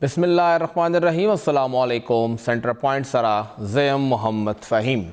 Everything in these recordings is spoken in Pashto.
बिस्मिल्लाहिर्रहमानिर्रहीम अस्सलामु अलैकुम। सेंटर पॉइंट सरा ज़ैम मोहम्मद फ़हीम।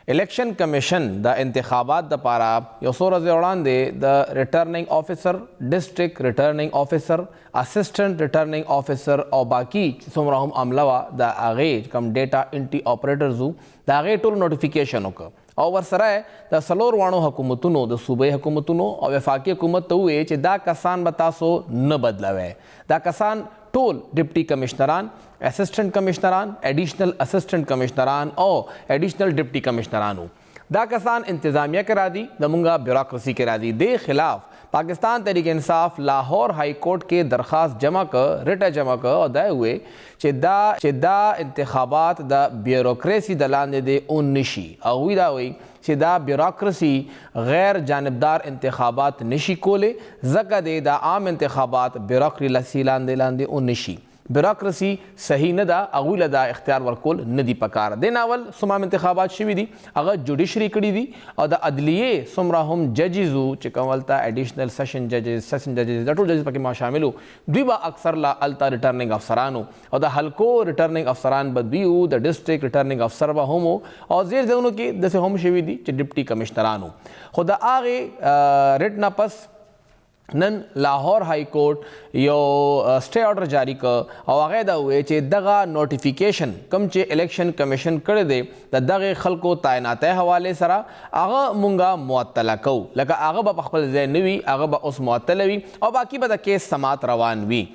इलेक्शन कमीशन द इंतखाबात द पारा योसो रज़ वड़ांदे the returning officer, district returning officer, assistant returning officer और बाकी सुमराहम अमलवा द आगे कम डेटा इंटी ऑपरेटर्स द आगे टोल नोटिफिकेशन होकर और वरसराय द सलोर वाणो हुकूमतुनो द सूबे हुकूमतुनो और वफाकी हुकूमत तो हुए चे दा कसान बतासो न बदलावे दा कसान टोल डिप्टी कमिश्नरान, असिस्टेंट कमिश्नरान, एडिशनल असिस्टेंट कमिश्नरान और एडिशनल डिप्टी कमिश्नरान दा कसान इंतज़ामिया करा दी दमुंगा ब्यूरोक्रेसी करा दी दे खिलाफ पाकिस्तान तहरीक इंसाफ लाहौर हाई कोर्ट के दरख्वास्त जमा कर रिटा जमा कर और दे हुए चिदा इंतखाबात द ब्यूरोक्रेसी दलान दे उन्निशी अगुदा हुई चिदा ब्यूरोक्रेसी गैर जानबदार इंतखाबात निशी कोले जका दे द आम इंतखाबात ब्यूरोक्री लसीलान दे लान दे उन्निशी ब्यूरोक्रेसी सही न दा अगुल दा इख्तियार वर्कोल नदी पकार दे नावल सुमाम इंतखाबात शिवी दी अगर जुडिशरी कड़ी दी और द अदलिये सुमराहम जजिजू चिकमलता एडिशनल सेशन जजेस द टोल जजेस पके मा शामिल द्विबा अक्सर ला अलता रिटर्निंग अफसरानो और द हल्को रिटर्निंग अफसरान बदबियू द डिस्ट्रिक्ट रिटर्निंग अफसर व होमो और जेर जौनो के दसे होम शिवी दी डिप्टी कमिश्नरानो खुदा आगे रिट नपस नन लाहौर हाई कोर्ट यो स्टे ऑर्डर जारी कर और आगेदा हुए चे दगा नोटिफिकेशन कम चे इलेक्शन कमीशन कर दे द दगे खल को तैनात हवाले सरा आगा मुंगा मुअत्तला कौ लगा आगा बा पखल जैनवी आगा बा उस मुअत्तलवी और बाकी बदा केस समात रवान वी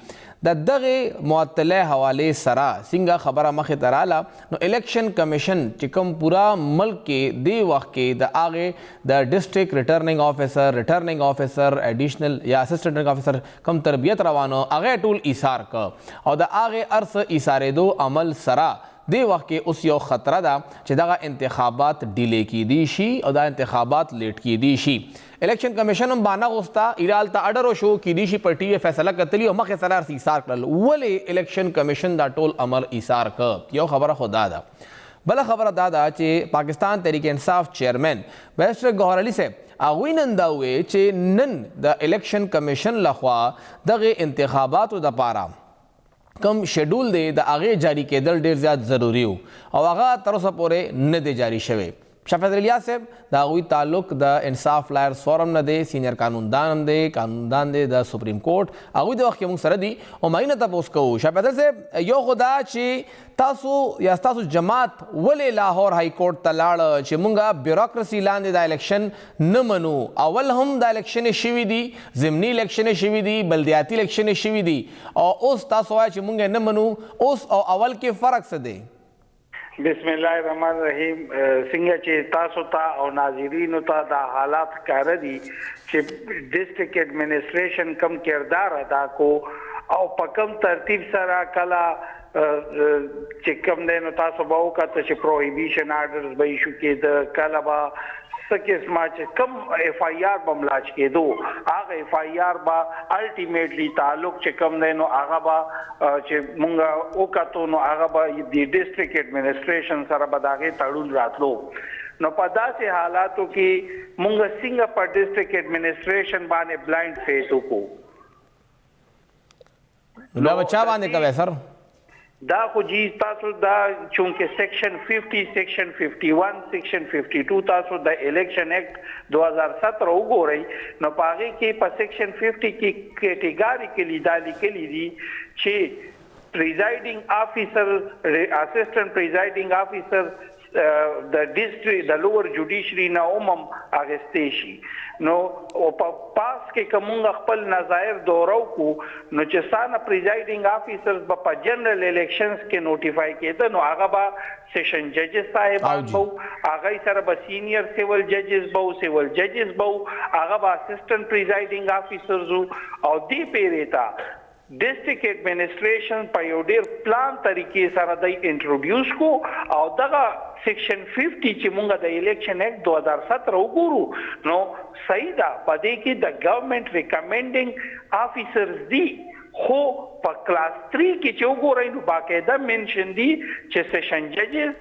द दगे मुअत्तले हवाले सरा सिंगा खबरा मखे तराला नो इलेक्शन कमीशन चिकम पूरा मुल्क के दे वक्त के द आगे the district returning officer additional या असिस्टेंट रिटर्निंग ऑफिसर कम तरबियत रवानो आगे टूल इसार का और द आगे अर्स इसारे दो अमल सरा दे वक्त के उस यो खतरा दा चिदागा इंतखाबात डिले की दीशी और दा इंतखाबात लेट की दीशी इलेक्शन कमीशन बाना गोस्ता इरालता अडरो शो की दीशी पर टीवी फैसला कतली और मखे सलार सी इसार कर वले इलेक्शन कमीशन दा टोल अमर इसार कर यो खबर खुदा दा बला खबर दादा चे पाकिस्तान तहरीक इंसाफ चेयरमैन बैरिस्टर गौहर अली से आगुई नंदा हुए चे नन द इलेक्शन कमीशन लखवा दगे इंतखाबात द पारा कम शेड्यूल दे द आगे जारी के दल ढेर ज़्यादा ज़रूरी हो और आगा तरसा पोरे न दे जारी शवे शफीद अलिया साहब दागुई ताल्लुक द इंसाफ लायर्स फोरम न दे सीनियर कानूनदान दे द सुप्रीम कोर्ट आगुई दे वक्त मुंग सरदी और महीना तपोस को शफीद से यो खुदा ची तासु या तासु जमात वले लाहौर हाई कोर्ट तलाड़ ची मुंगा ब्यूरोक्रेसी लांदे दा इलेक्शन न मनु अवल हम दा इलेक्शन शिवी दी ज़िमनी इलेक्शन शिवी दी बल्दियाती इलेक्शन शिवी दी और उस तासु आया ची मुंगे न मनु उस और अवल के फ़र्क से दे बिस्मिल्लाहिर्रहमानिर्रहीम सिंगा चे तासुता और नाज़रीन ता दा हालात कार दी चे डिस्ट्रिक्ट एडमिनिस्ट्रेशन कम किरदार अदा को और पकम तरतीब सरा कला चिकम दे नो तासु बाउ का तो प्रोहिबिशन आर्डर्स बई शुके द कला बा किस्मा कम एफआईआर बमलाज के दो आग एफआईआर बा अल्टीमेटली ताल्लुक चिकम दे नो आगा बा मुंगा ओ का तो नो आगा बा दी डिस्ट्रिक्ट एडमिनिस्ट्रेशन सरा बदागे तड़ुल रातलो नो पदा से हालातों की मुंगा सिंगा पर डिस्ट्रिक्ट एडमिनिस्ट्रेशन बाने ब्लाइंड फेटो को लो बच्चा बाने कब सर दा को जी तासु दा चूंकि सेक्शन 50 सेक्शन 51 सेक्शन 52 तासु दा इलेक्शन एक्ट 2017 उगो रही न पागे के पर सेक्शन 50 की कैटेगरी के लिए डाली के लिए छे presiding officer assistant presiding officer the district the lower judiciary ना उमम आगस्तेशी नो पास के कमुंगा खपल नजायर दोराव को नो चसाना प्रिजाइडिंग ऑफिसर्स बपा जनरल इलेक्शंस के नोटिफाई किए थे नो आगा बा सेशन जजेस साहेबान बहु आगा सर बा सीनियर सिविल जजेस बहु सिविल जजेस बहु आगा बा असिस्टेंट प्रिजाइडिंग ऑफिसर्स और दी पेरेता डिस्ट्रिक्ट एडमिनिस्ट्रेशन पायोडेर प्लान तरीके सारा दई इंट्रोड्यूस को और दगा सेक्शन 50 चिमुंगा द इलेक्शन एक्ट 2017 गुरु नो सही दा पदे की द गवर्नमेंट रिकमेंडिंग ऑफिसर्स दी हो पर क्लास 3 की चोगो रही बाकायदा मेंशन दी चे सेशन जजेस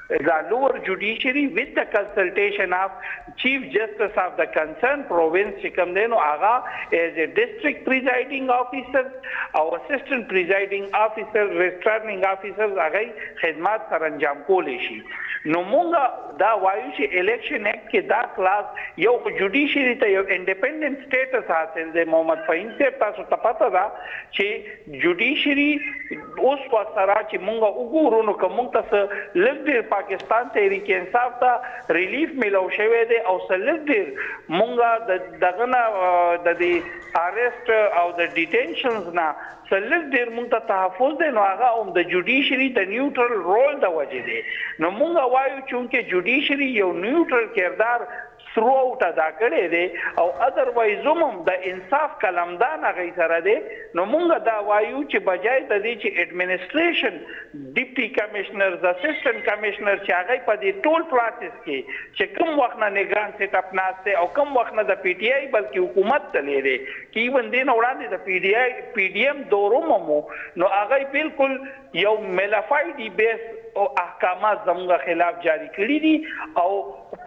the lower judiciary with the consultation of Chief Justice of the concerned province چې کوم دی نو هغه as a district presiding officer او assistant presiding officer returning officers هغه خدمات سره انجام کولی شي. نو مونږ دا وایو چې الیکشن اکټ کې دا کلاس یو جوډیشری ته یو انډیپندنت سټیټس حاصل دی. محمد فهیم صاحب تاسو ته پته ده چې جوډیشری اوس وخت سره چې مونږ وګورو نو کوم تاسو لږ پاکستان تحریک انصاف ته ریلیف ملو شوی دی او سلګ ډیر مونږه دغه نه د دې ارست او د ډیټینشنز نه سلګ ډیر مونږ ته تحفظ دی نو هغه هم د جوډیشری د نیوټرل رول د وجې دی. نو مونږ وایو چې جوډیشری یو نیوټرل کردار ثرو اوټ ادا کړی دی او ادروایز هم د انصاف قلمدان هغه سره دی. نو مونږ دا وایو چې بجای د دې چې اډمنسټریشن ډیپټي کمشنرز اسسټنټ کمشنر چې هغه په دې ټول پروسس کې چې کوم وخت نه نگران سیټ اپ ناشته او کوم وخت نه د پی ټی آی بلکې حکومت تلې دی کې باندې نه وړاندې د پی ډی ایم دورومو نو هغه بالکل یو ملافایډي بیس او احکامات زموږ خلاف جاری کړی دي او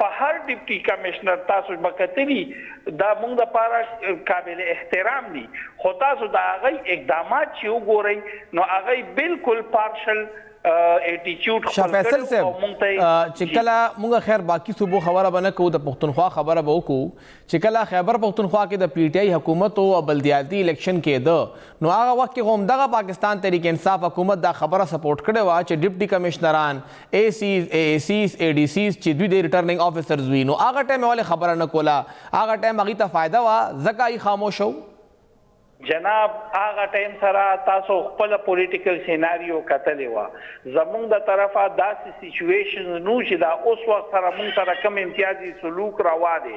په هر ډیپټي کمشنر تاسو بکتلی دا موږ لپاره قابل احترام دي. خو تاسو دا هغه اقدامات چې وګورئ نو هغه بالکل پارشل اټیټیوډ شاه فیصل صاحب چې کله موږ خیر باقی صوبو خبره بنه کوو د پښتونخوا خبره به وکړو چې کله خیبر پښتونخوا کې د پی ټی آی حکومت او بلدیاتي الیکشن کې نو هغه وخت کې هم دغه پاکستان تحریک انصاف حکومت دا خبره سپورټ کړې وه چې ډیپټي کمشنران اے سیز اے سیز اے ډي سیز چې دوی د ریټرننګ افیسرز وي نو هغه ټایم ولې خبره نه کوله هغه ټایم هغوی ته فایده وه ځکه یې خاموش وو. جناب هغه ټایم سره تاسو خپل پولیټیکل سیناریو کتلی وه زمونږ د طرفه داسې سیچویشن نو چې دا اوس وخت سره مونږ سره کم امتیازي سلوک روا دی.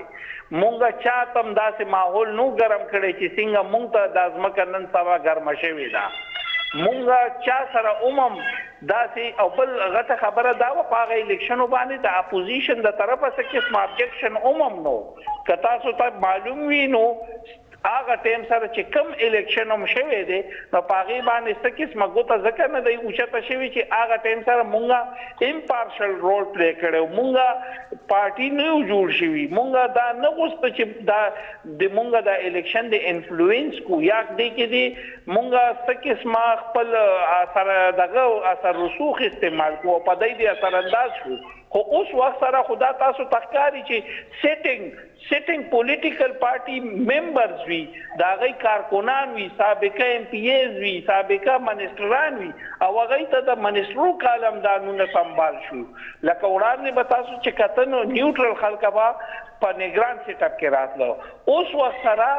مونږ چاته هم داسې ماحول نو ګرم کړی چې څنګه مونږ ته دا ځمکه نن سبا ګرمه شوې ده. مونږ چا سره داسې او بل غټه خبره دا وه په هغه الیکشنو باندې د اپوزیشن د طرفه څه قسم ابجکشن نو که تاسو ته معلوم وي نو هغه ټایم سره چې کم الیکشن هم شوی دی نو په هغې باندې څه قسمه ګوته ځکه نه دی اوچته شوي چې هغه ټایم سره مونږه امپارشل رول پلی کړی مونږه پارټي نه یو جوړ شوي مونږه دا نه غوښته چې دا د مونږه د الیکشن د انفلوئنس کو یا دی کې دی مونږه څه قسمه خپل سره دغه اثر رسوخ استعمال کو په دې د اثر انداز شو. خو اوس وخت سره خدا تاسو تخکاری چې سیټینګ پولیټیکل پارټي ممبرز وي دا غي کارکونان وي سابقه ایم پی ایز وي سابقه منسټران وي او هغه ته د منسټرو کالم دانونه سنبال شو لکه وړاندې به تاسو چې کتنو نیوټرل خلک په نگران سیټ اپ کې راتلو اوس وخت سره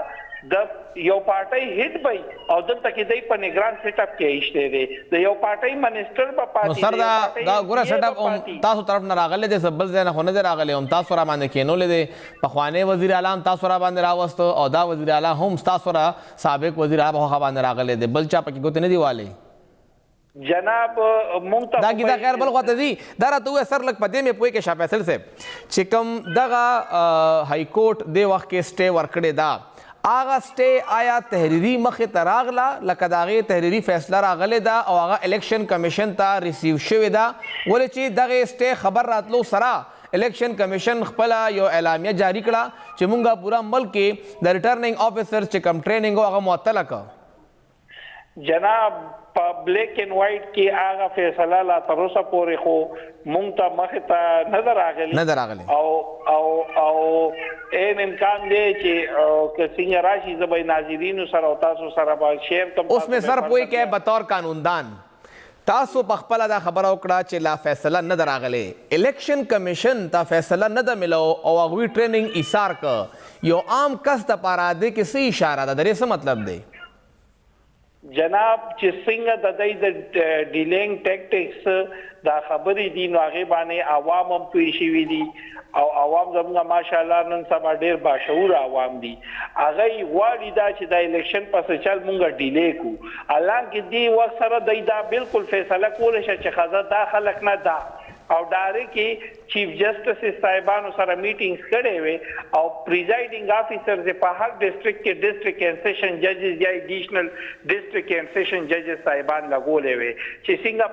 د یو پارټي هیټ بای او دلته کې دای په نگران سیټ اپ کې ایشته دي د یو پارټي منسټر په پاتې نو سر دا ګوره سیټ اپ تاسو طرف نه راغله د سبل ځای نه خو نه راغله هم تاسو را باندې کېنولې دي په خوانه وزیر اعلی تاسو را باندې راوستو او دا وزیر اعلی هم تاسو را سابق وزیر اعلی په باندې راغله دي بل چا پکې ګوت نه دی والی جناب مونږ دا کیدا خیر بل غوته دي دا راته اثر لګ پدې مې پوي کې شاه فیصل صاحب چې کوم دغه های کورټ دی وخت کې سټے ورکړې دا آغا سټے آیا تحریری مخې ته راغله لکه د هغې تحریري فیصله راغلې ده او هغه الیکشن کمیشن ته ریسیو شوې ده ولې چې دغې سټے خبر راتلو سره الیکشن کمیشن خپله یو اعلامیه جاری کړه چې مونږه پوره ملک کې د ریټرننګ افیسر چې کم ټریننګ هغه معطله کړه. جناب په بلیک اینڈ وائٹ کې هغه فیصله لا تر اوسه پورې خو مونږ ته مخې ته نه ده راغلې او این امکان دی چې که څنګه راشي زه به ناظرینو سره او تاسو سره به شیر کوم. اوس مې سر پوی کې بطور قانوندان تاسو په خپله دا خبره وکړه چې لا فیصله نه ده راغلې الیکشن کمیشن ته فیصله نه ده ملو او هغوی ټریننګ ایثار که یو عام کس دپاره دې کې څه اشاره ده د دې څه مطلب دی؟ جناب چې څنګه د دې د ډیلینګ ټیکټکس دا خبرې دي نو هغې باندې عوام هم پوه شوي دي او عوام زموږ ماشاءالله نن سبا ډېر باشعور عوام دي هغوی غواړي دا چې د الیکشن پسې چل مونږ ډیلی کړو حالانکې دې وخت سره دوی دا بالکل فیصله کولی شه چې ښځه دا خلک نه دا او داره کې چیف جسټس صاحبانو سره میټینګز کړي وي او پریزایډینګ افیسرز په هر ډیسټریکټ کې ډیسټریکټ اینڈ سیشن ججز یا ایډیشنل ډیسټریکټ اینڈ سیشن ججز صاحبان لګولې وي چې څنګه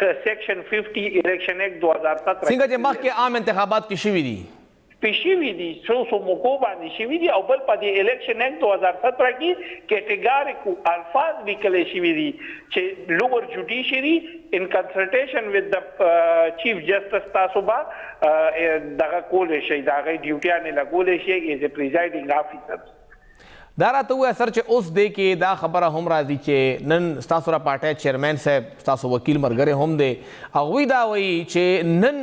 په سیکشن 50 الیکشن ایکټ 2017 څنګه چې مخکې عام انتخابات کې شوي دي پیشوي دي سو موکو باندې شوي دي او بل په دې الیکشن ایکټ 2017 کې کیټګوریکو الفاظ لیکل شوي دي چې لوور جوډیشري in consultation with the chief justice تاسو به دغه کولې شي دغه ډیوټیانه لګولې شي as a presiding officer دا راته وایه سر چې اوس دی کې دا خبره هم راځي چې نن ستاسو را پارټۍ چیرمین صاحب ستاسو وکیل ملګری هم دی هغوی دا وایي چې نن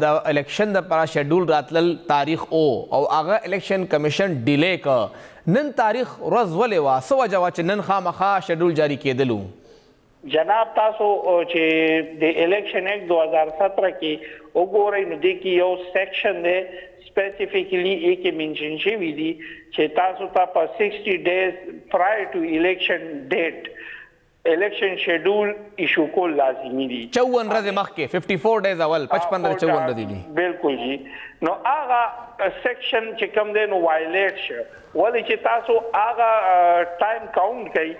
د الیکشن دپاره شیډول راتلل تاریخ او هغه الیکشن کمیشن ډیلی که نن تاریخ ورځ ولې وه څه وجه وه چې نن خامخا شیډول جاري کېدلو جناب تاسو چې د الیکشن ایکټ 2017 کې وګورئ نو دې کې یو سیکشن دی specifically एक mention شوی دی چې تاسو ته په 60 days prior to election date election schedule ایشو کول لازمي دي 54 ورځې مخکې 54 days اول 55 54 ورځې دي بالکل جی نو هغه سیکشن چې کوم دی نو وایلیټ شو ولې چې تاسو هغه ټایم کاونټ کړئ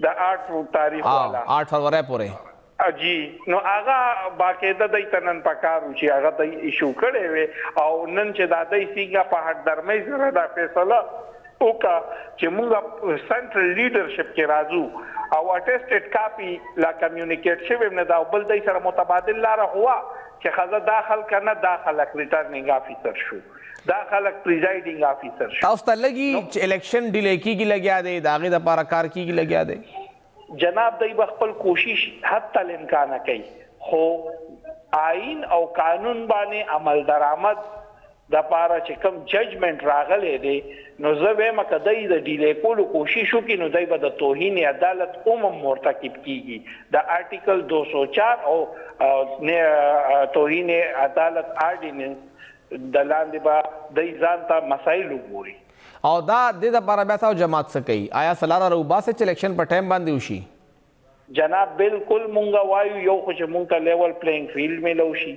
د 8 تاریخ والا 8 فروری پورې جی نو هغه باقاعده د تنن پکارو چې هغه د ایشو کړي وي او نن چې د دې سیګه په حق درمه سره د فیصله وکا چې موږ سنټرل لیډرشپ کې راځو او اټیسټډ کاپی لا کمیونیکیټ شوی نه دا بل د سره متبادل لاره هوا چې خزه داخل کنه داخله ریټرنینګ افیسر شو داخله پریزایډینګ افیسر شو تاسو ته لګي چې الیکشن ډیلی کیږي لګیا دی دا غي د لپاره کار کیږي لګیا دی جناب دای خپل کوشش حتی الامکان کوي خو آئین او قانون باندې عمل درآمد د پاره چې کوم ججمنٹ راغلی دی نو زه وایم کدی د ډیلی کولو کوشش وکړي نو دای به د توهین عدالت مرتکب کیږي د آرټیکل 204 او توهین عدالت آرډیننس د لاندې به د ځان ته مسایل وګوري او دا د لپاره بیا تاسو جماعت څه کوي آیا سلاره روباسه چې الیکشن په ټایم باندې وشي جناب بالکل مونږ وایو یو خو چې مونږ ته لیول پلینګ فیلډ ملو شي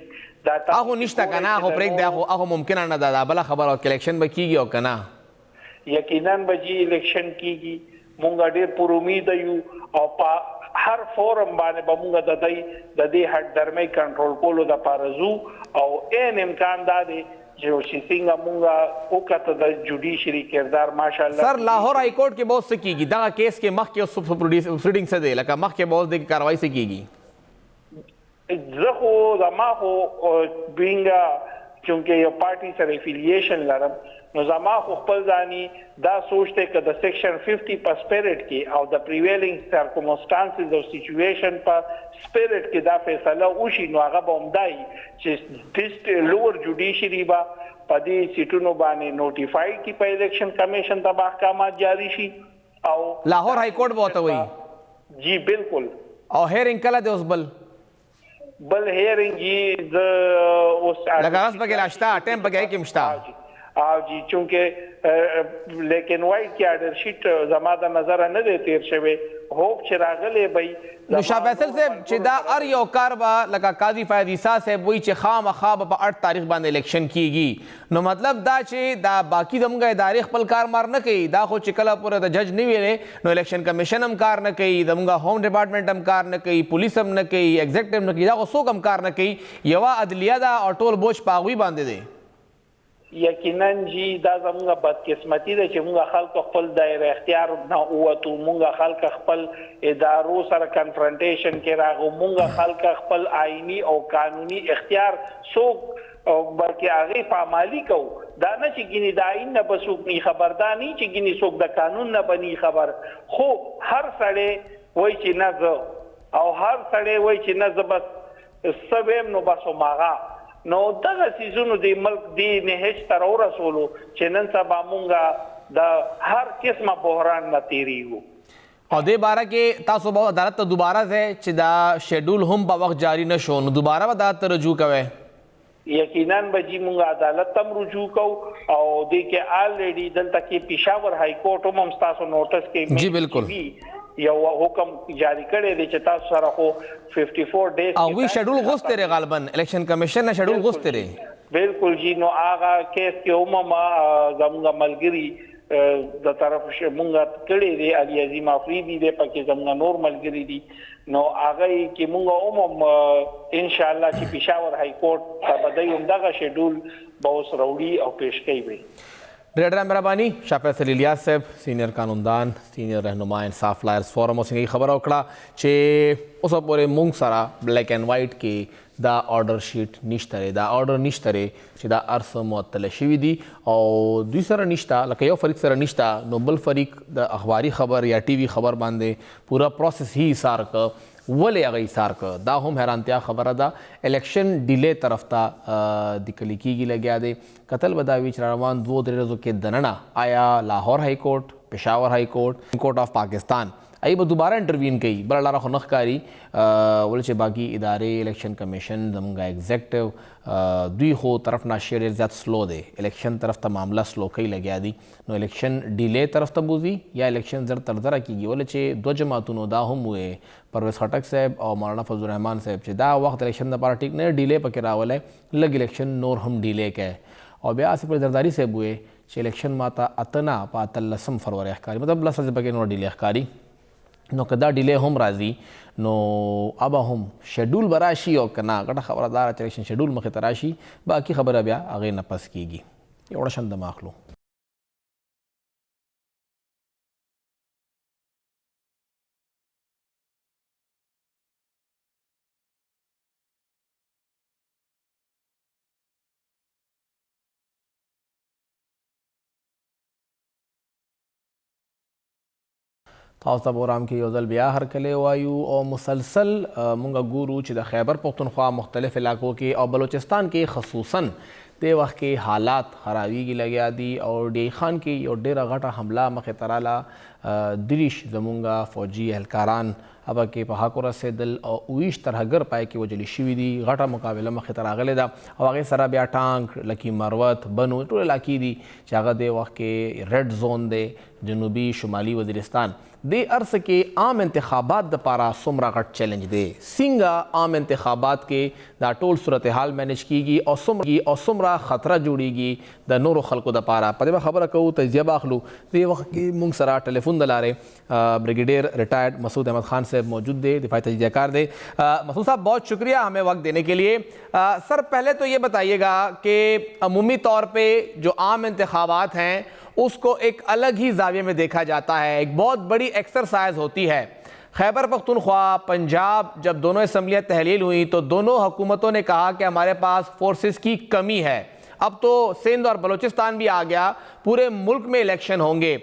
دا هغه نشته کنه هغه پرېږ دی هغه ممکن نه ده بل خبره او الیکشن به کیږي او کنه یقینا به جی الیکشن کیږي مونږ ډېر پر امید یو او په هر فورم باندې به مونږ د دې حد درمه کنټرول کولو د پارزو او ان امکان ده جو څنګه مونږه وکړه د جوډیشري کردار ماشاءالله سر لاهور های کورټ کې بہت څه کیږي دا کیس کې مخ کې پروسیډینګ څه دی لکه مخ کې بہت د کاروایی څه کیږي زه خو زما خو بینګه چونکه یو پارټي سره افیلیشن لرم نو زما خو خپل ځاني دا سوچته ک د سیکشن 50 په سپیرټ کې او د پریویلینګ سرکمسټانسز او سچویشن په سپیرټ کې دا فیصله وشي نو هغه به همدای چې ډیسټ لوور جوډیشري با په دې سیټونو باندې نوټیفائی کی په الیکشن کمیشن ته احکامات جاری شي او لاهور های کورټ به وته وي جی بالکل او هیرینګ کله د اوس بل هیرینګ جی د اوس لګاس بګل اشتا ټیم بګای کې مشتا او جی چونکه لیکن وایټ کې آرډر شیټ زما د نظر نه دی تیر شوی هوپ چې راغلی بای نو شاه فیصل صاحب چې دا ار یو کار به لکه قاضي فیاض عیسی صاحب وایي چې خامخا په 8 تاریخ باندې الیکشن کیږي نو مطلب دا چې دا باقی زموږ ادارې خپل کار مار نه کوي دا خو چې کله پوره د جج نه ویلې نو الیکشن کمیشن هم کار نه کوي زموږ ہوم ډپارټمنټ هم کار نه کوي پولیس هم نه کوي ایگزیکټیو نه کوي دا خو څوک هم کار نه کوي یوه عدلیه ده او ټول بوج په هغوی باندې دی یقینا جی دا زموږ بدقسمتي ده چې موږ خلک خپل دایره اختیار نه اوتو موږ خلک خپل ادارو سره کنفرنټیشن کې راغو موږ خلک خپل آئینی او قانوني اختیار څوک بلکې هغه پامالي کو دا نه چې ګینی د آئین نه بسوک نی خبرداري چې ګینی څوک د قانون نه بني خبر خو هر سړی وای چې نه او هر سړی وای چې نه بس سبم نو بس ماغه نو دغه سيزونو د ملک دی نه هیڅ تر ورسولو چې نن سبا مونږه د هر قسمه بحران نه تیریو او دې باره کې تاسو به عدالت ته دوباره ځئ چې دا شیډول هم په وخت جاری نه شو نو دوباره به عدالت ته رجوع کوئ یقینا به جی مونږ عدالت تم رجوع کو او دې کې آلریډي دلته کې پېښور های کورټ هم تاسو نوټس کې جی بالکل یو حکم جاری کړی دی چې تاسو سره خو 54 ډیز او وی شیډول غوښته لري غالبا الیکشن کمیشن نه شیډول غوښته لري بالکل جی نو هغه کیس کې عموما زموږ ملګری د طرف مونږه کړی دی علي عظیم افریدي دی پکې زموږ نور ملګری دي نو هغه کې مونږ عموما ان شاء الله چې پېښور های کورټ ته بدای هم دغه شیډول به اوس راوړي او پیش کوي ډېره مهرباني شاه فیصل الیاس صاحب سینئر قانوندان سینئر رهنما انصاف لایرز فورم اوس یې خبره وکړه چې اوسه پورې مونږ سره بلیک اینڈ وایټ کې دا آرډر شیټ نشته دی دا آرډر نشته دی چې دا ارڅه معطله شوي دي او دوی سره نشته لکه یو فریق سره نشته نو بل فریق د اخباري خبر یا ټي وي خبر باندې پورا پروسس هی ایثار که ولې هغه ایثار که دا هم حیرانتیا خبره ده الیکشن ډیلے طرف ته د کلي کېږي لګیا دی کتل به دا وي چې را روان 2-3 ورځو کې دننه آیا لاهور های کورټ پېښور های کورټ کورټ آف پاکستان ای به دوباره انټروین کوي بل لاره خو نه ښکاري ولې چې باقي ادارې الیکشن کمیشن زموږ ایگزیکټیو دوی خو طرف نه شی ډېر زیات سلو دی الیکشن طرف ته معامله سلو کوي لګیا دي نو الیکشن ډیلے طرف ته بوځي یا الیکشن زر تر زره کېږي ولې چې دوه جماعتونو دا هم وې پرویز خټک صاحب او مولانا فضل الرحمان صاحب چې دا وخت الیکشن دپاره ټیک نه ډیلے پکې راولی لږ الیکشن نور هم ډیلے کوي او بیا آصف علي زرداري صاحب وې چې الیکشن ماته اته نه په 18 فروری ښکاري مطلب 10 ورځې پکې نور ډیلے ښکاري نو که دا ډیلے هم راځي نو ابا هم شیډول به راشي او که نه ګټه خبره داره چې الیکشن شیډول مخې ته راشي باقي خبره بیا هغې نه پس کېږي یو شان دمه اخلو تاسو ته پروګرام کې یو ځل بیا هرکلی وایو او مسلسل مونږ ګورو چې د خیبر پښتونخوا مختلف علاقو کې او بلوچستان کې خصوصا د وخت کې حالات خرابېږي لګیا دي او ډی خان کې یو ډېره غټه حمله مخې ته راله دریش زمونږ فوجي اهلکاران ابا کې په حق ورسېدل او 20 ترهګر پای کې وجلي شوي دي غټه مقابله مخې ته راغلې ده او هغې سره بیا ټانک لکي مروت بنو ټول علاقې دي چې هغه د وخت کې ریډ زون دی جنوبي شمالي وزیرستان دې ارڅ کې عام انتخابات دپاره څومره غټ چیلنج دی څنګه عام انتخابات کې دا ټول صورتحال مینج کیږي او څومره خطره جوړیږي د نورو خلکو دپاره په دې به خبره کوو تجزیه به اخلو دې وخت کې موږ سره ټلیفون د لارې بریگیڈیئر ریٹائرڈ مسعود احمد خان صاحب موجود دے دفاعی تجزیہ کار دے مسعود صاحب بہت شکریہ ہمیں وقت دینے کے لیے سر پہلے تو یہ بتائیے گا کہ عمومی طور پہ جو عام انتخابات ہیں اس کو ایک الگ ہی زاویے میں دیکھا جاتا ہے ایک بہت بڑی ایکسرسائز ہوتی ہے خیبر پختونخوا پنجاب جب دونوں اسمبلیاں تحلیل ہوئی تو دونوں حکومتوں نے کہا کہ ہمارے پاس فورسز کی کمی ہے اب تو سندھ اور بلوچستان بھی آ گیا پورے ملک میں الیکشن ہوں گے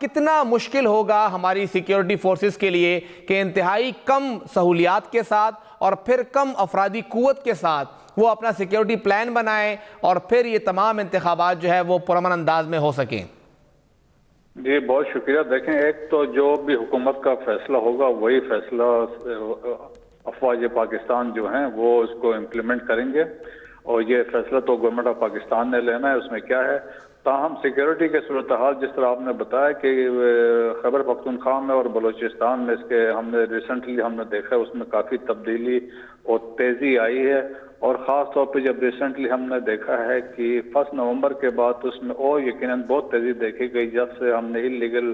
کتنا مشکل ہوگا ہماری سیکیورٹی فورسز کے لیے کہ انتہائی کم سہولیات کے ساتھ اور پھر کم افرادی قوت کے ساتھ وہ اپنا سیکیورٹی پلان بنائیں اور پھر یہ تمام انتخابات جو ہے وہ پرامن انداز میں ہو سکیں جی بہت شکریہ دیکھیں ایک تو جو بھی حکومت کا فیصلہ ہوگا وہی فیصلہ افواج پاکستان جو ہیں وہ اس کو امپلیمنٹ کریں گے اور یہ فیصلہ تو گورنمنٹ آف پاکستان نے لینا ہے اس میں کیا ہے تاہم سیکیورٹی کے صورتحال جس طرح آپ نے بتایا کہ خیبر پختونخوا میں اور بلوچستان میں اس کے ہم نے ریسنٹلی ہم نے دیکھا اس میں کافی تبدیلی اور تیزی آئی ہے اور خاص طور پہ جب ریسنٹلی ہم نے دیکھا ہے کہ 1 نومبر کے بعد اس میں اور یقیناً بہت تیزی دیکھی گئی جب سے ہم نے انلیگل